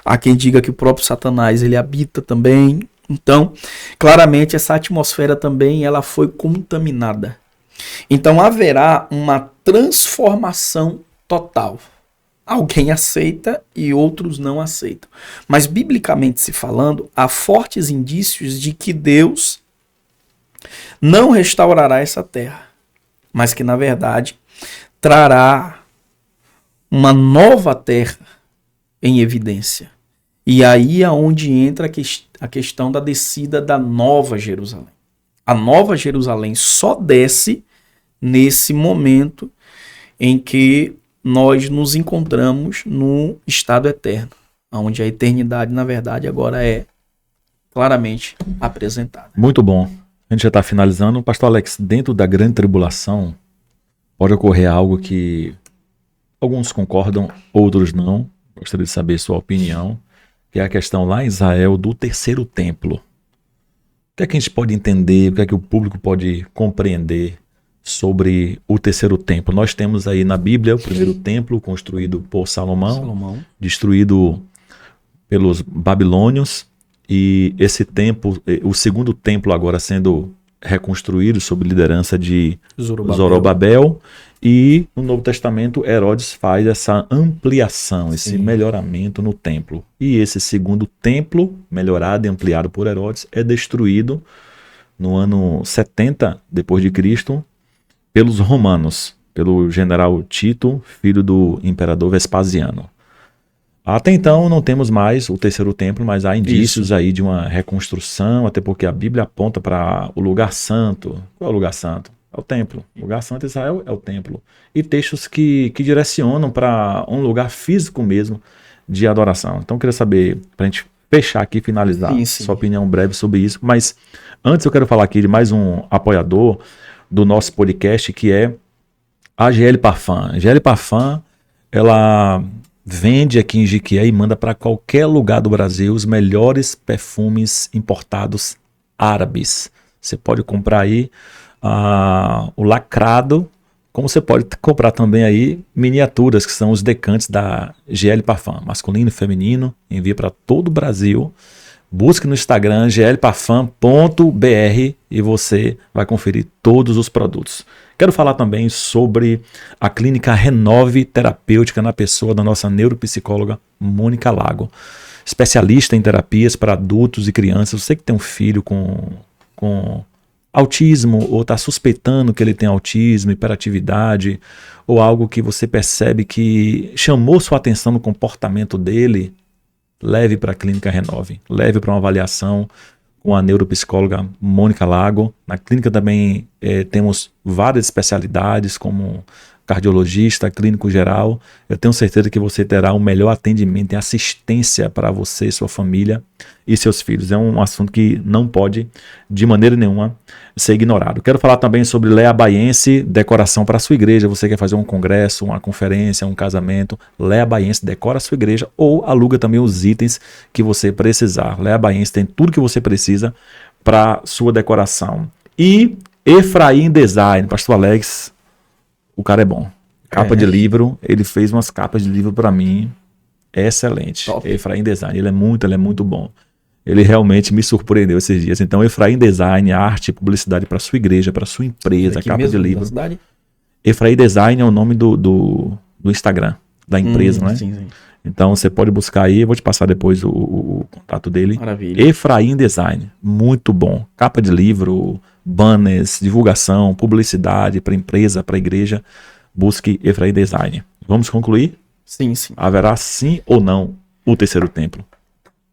Há quem diga que o próprio Satanás, ele habita também. Então, claramente, essa atmosfera também ela foi contaminada. Então, haverá uma transformação total. Alguém aceita e outros não aceitam. Mas, biblicamente se falando, há fortes indícios de que Deus não restaurará essa terra, mas que, na verdade, trará uma nova terra em evidência. E aí é onde entra a questão da descida da Nova Jerusalém. A Nova Jerusalém só desce nesse momento em que nós nos encontramos no estado eterno, onde a eternidade, na verdade, agora é claramente apresentada. Muito bom. A gente já está finalizando. Pastor Alex, dentro da grande tribulação, pode ocorrer algo que alguns concordam, outros não. Gostaria de saber sua opinião, que é a questão lá em Israel do terceiro templo. O que é que a gente pode entender, o que é que o público pode compreender sobre o terceiro templo? Nós temos aí na Bíblia o primeiro templo construído por Salomão, destruído pelos babilônios, e esse templo, o segundo templo agora sendo reconstruído sob liderança de Zorobabel. E no Novo Testamento, Herodes faz essa ampliação, esse melhoramento no templo. E esse segundo templo, melhorado e ampliado por Herodes, é destruído no ano 70 depois de Cristo pelos romanos, pelo general Tito, filho do imperador Vespasiano. Até então não temos mais o terceiro templo, mas há indícios aí de uma reconstrução, até porque a Bíblia aponta para o lugar santo. Qual é o lugar santo? É o templo. O lugar santo de Israel é o templo. E textos que direcionam para um lugar físico mesmo de adoração. Então eu queria saber, para a gente fechar aqui, finalizar, sua opinião breve sobre isso. Mas antes eu quero falar aqui de mais um apoiador do nosso podcast, que é a GL Parfum. A GL Parfum, ela vende aqui em Jequié e manda para qualquer lugar do Brasil os melhores perfumes importados árabes. Você pode comprar aí o lacrado, como você pode comprar também aí miniaturas, que são os decantes da GL Parfum, masculino e feminino, envia para todo o Brasil. Busque no Instagram glparfum.br e você vai conferir todos os produtos. Quero falar também sobre a clínica Renove Terapêutica na pessoa da nossa neuropsicóloga Mônica Lago, especialista em terapias para adultos e crianças. Você que tem um filho com autismo ou está suspeitando que ele tem autismo, hiperatividade ou algo que você percebe que chamou sua atenção no comportamento dele, leve para a Clínica Renove, leve para uma avaliação com a neuropsicóloga Mônica Lago. Na clínica também temos várias especialidades, como cardiologista, clínico geral. Eu tenho certeza que você terá o melhor atendimento e assistência para você, sua família e seus filhos. É um assunto que não pode, de maneira nenhuma, ser ignorado. Quero falar também sobre Lea Baiense, decoração para a sua igreja. Você quer fazer um congresso, uma conferência, um casamento, Lea Baiense decora a sua igreja ou aluga também os itens que você precisar. Lea Baiense tem tudo que você precisa para sua decoração. E Efraim Design, Pastor Alex, o cara é bom. Capa de livro, ele fez umas capas de livro para mim, excelente. Top. Efraim Design, ele é muito bom. Ele realmente me surpreendeu esses dias. Então, Efraim Design, arte e publicidade para sua igreja, para sua empresa, capa de livro. Efraim Design é o nome do Instagram da empresa, né? Sim. Então você pode buscar aí, eu vou te passar depois o contato dele. Maravilha. Efraim Design, muito bom. Capa de livro, banners, divulgação, publicidade para empresa, para igreja. Busque Efraim Design. Vamos concluir? Sim, sim. Haverá sim ou não o terceiro templo?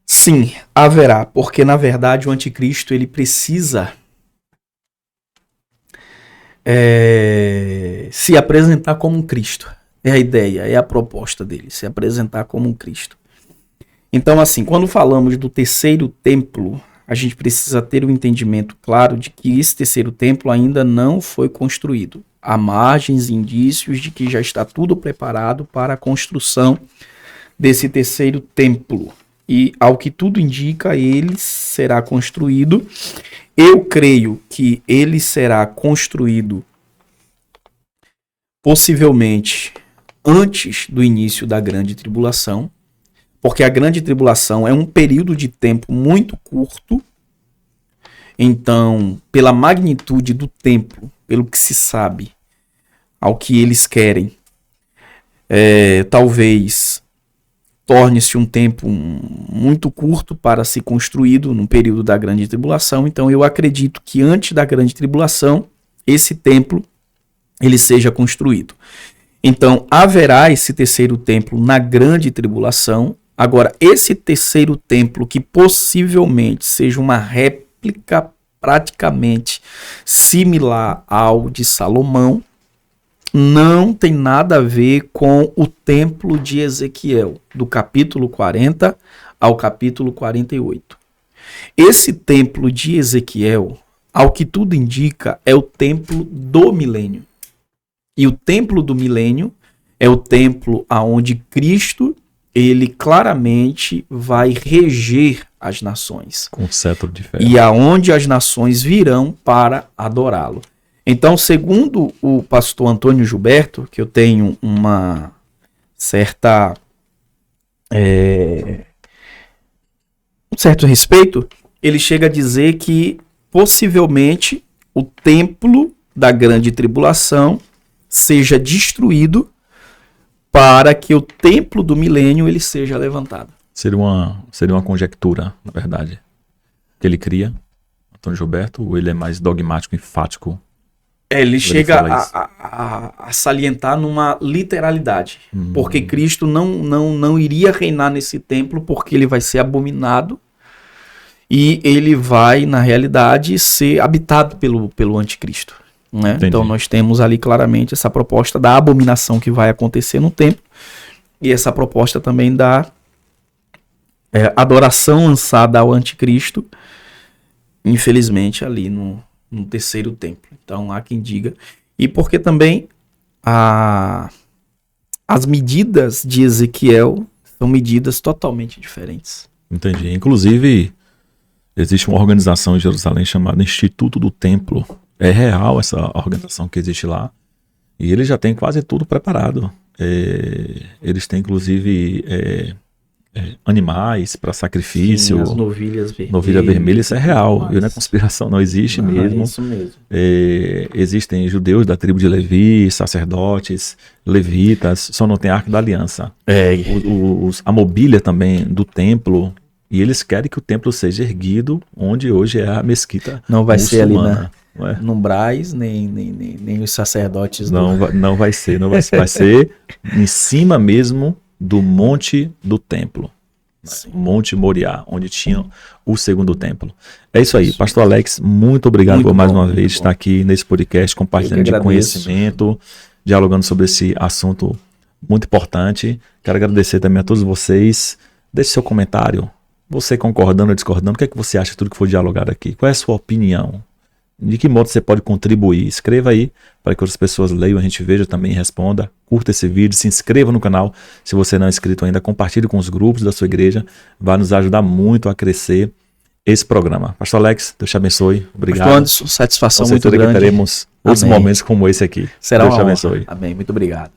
Sim, haverá, porque na verdade o anticristo ele precisa se apresentar como um Cristo. É a ideia, é a proposta dele, se apresentar como um Cristo. Então, assim, quando falamos do terceiro templo, a gente precisa ter um entendimento claro de que esse terceiro templo ainda não foi construído. Há margens, indícios de que já está tudo preparado para a construção desse terceiro templo. E, ao que tudo indica, ele será construído. Eu creio que ele será construído possivelmente antes do início da grande tribulação, porque a grande tribulação é um período de tempo muito curto. Então, pela magnitude do templo, pelo que se sabe, ao que eles querem, talvez torne-se um tempo muito curto para ser construído no período da grande tribulação. Então, eu acredito que antes da grande tribulação, esse templo ele seja construído. Então, haverá esse terceiro templo na grande tribulação. Agora, esse terceiro templo, que possivelmente seja uma réplica praticamente similar ao de Salomão, não tem nada a ver com o templo de Ezequiel, do capítulo 40 ao capítulo 48. Esse templo de Ezequiel, ao que tudo indica, é o templo do milênio. E o templo do milênio é o templo aonde Cristo, ele claramente vai reger as nações. Com cetro de ferro. E aonde as nações virão para adorá-lo. Então, segundo o pastor Antônio Gilberto, que eu tenho uma certa um certo respeito, ele chega a dizer que possivelmente o templo da grande tribulação seja destruído para que o templo do milênio ele seja levantado. Seria uma conjectura, na verdade, que ele cria, Antônio Gilberto, ou ele é mais dogmático, enfático? Ele chega a salientar numa literalidade, porque Cristo não iria reinar nesse templo, porque ele vai ser abominado e ele vai, na realidade, ser habitado pelo anticristo. Né? Então nós temos ali claramente essa proposta da abominação que vai acontecer no templo e essa proposta também da adoração lançada ao anticristo, infelizmente ali no terceiro templo. Então há quem diga, e porque também as medidas de Ezequiel são medidas totalmente diferentes. Entendi. Inclusive existe uma organização em Jerusalém chamada Instituto do Templo. É real essa organização que existe lá. E eles já têm quase tudo preparado. Eles têm, inclusive, animais para sacrifício. Sim, as novilhas vermelhas. Novilha vermelha, isso é real. Não é conspiração, não existe mesmo. É isso mesmo. Existem judeus da tribo de Levi, sacerdotes, levitas, só não tem Arca da Aliança. A mobília também do templo. E eles querem que o templo seja erguido onde hoje é a mesquita não vai muçulmana. Ser ali no Braz, nem os sacerdotes. Não vai ser. Vai ser em cima mesmo do monte do templo. Sim. Monte Moriá, onde tinha o segundo templo. É isso aí. Pastor Alex, muito obrigado por mais uma vez estar aqui nesse podcast, compartilhando de conhecimento, dialogando sobre esse assunto muito importante. Quero agradecer também a todos vocês. Deixe seu comentário. Você concordando ou discordando, o que é que você acha de tudo que foi dialogado aqui? Qual é a sua opinião? De que modo você pode contribuir? Escreva aí para que outras pessoas leiam, a gente veja também e responda. Curta esse vídeo, se inscreva no canal. Se você não é inscrito ainda, compartilhe com os grupos da sua igreja. Vai nos ajudar muito a crescer esse programa. Pastor Alex, Deus te abençoe. Obrigado. Pastor Anderson, satisfação muito grande. Que teremos outros momentos como esse aqui. Será Deus uma te abençoe. Amém. Muito obrigado.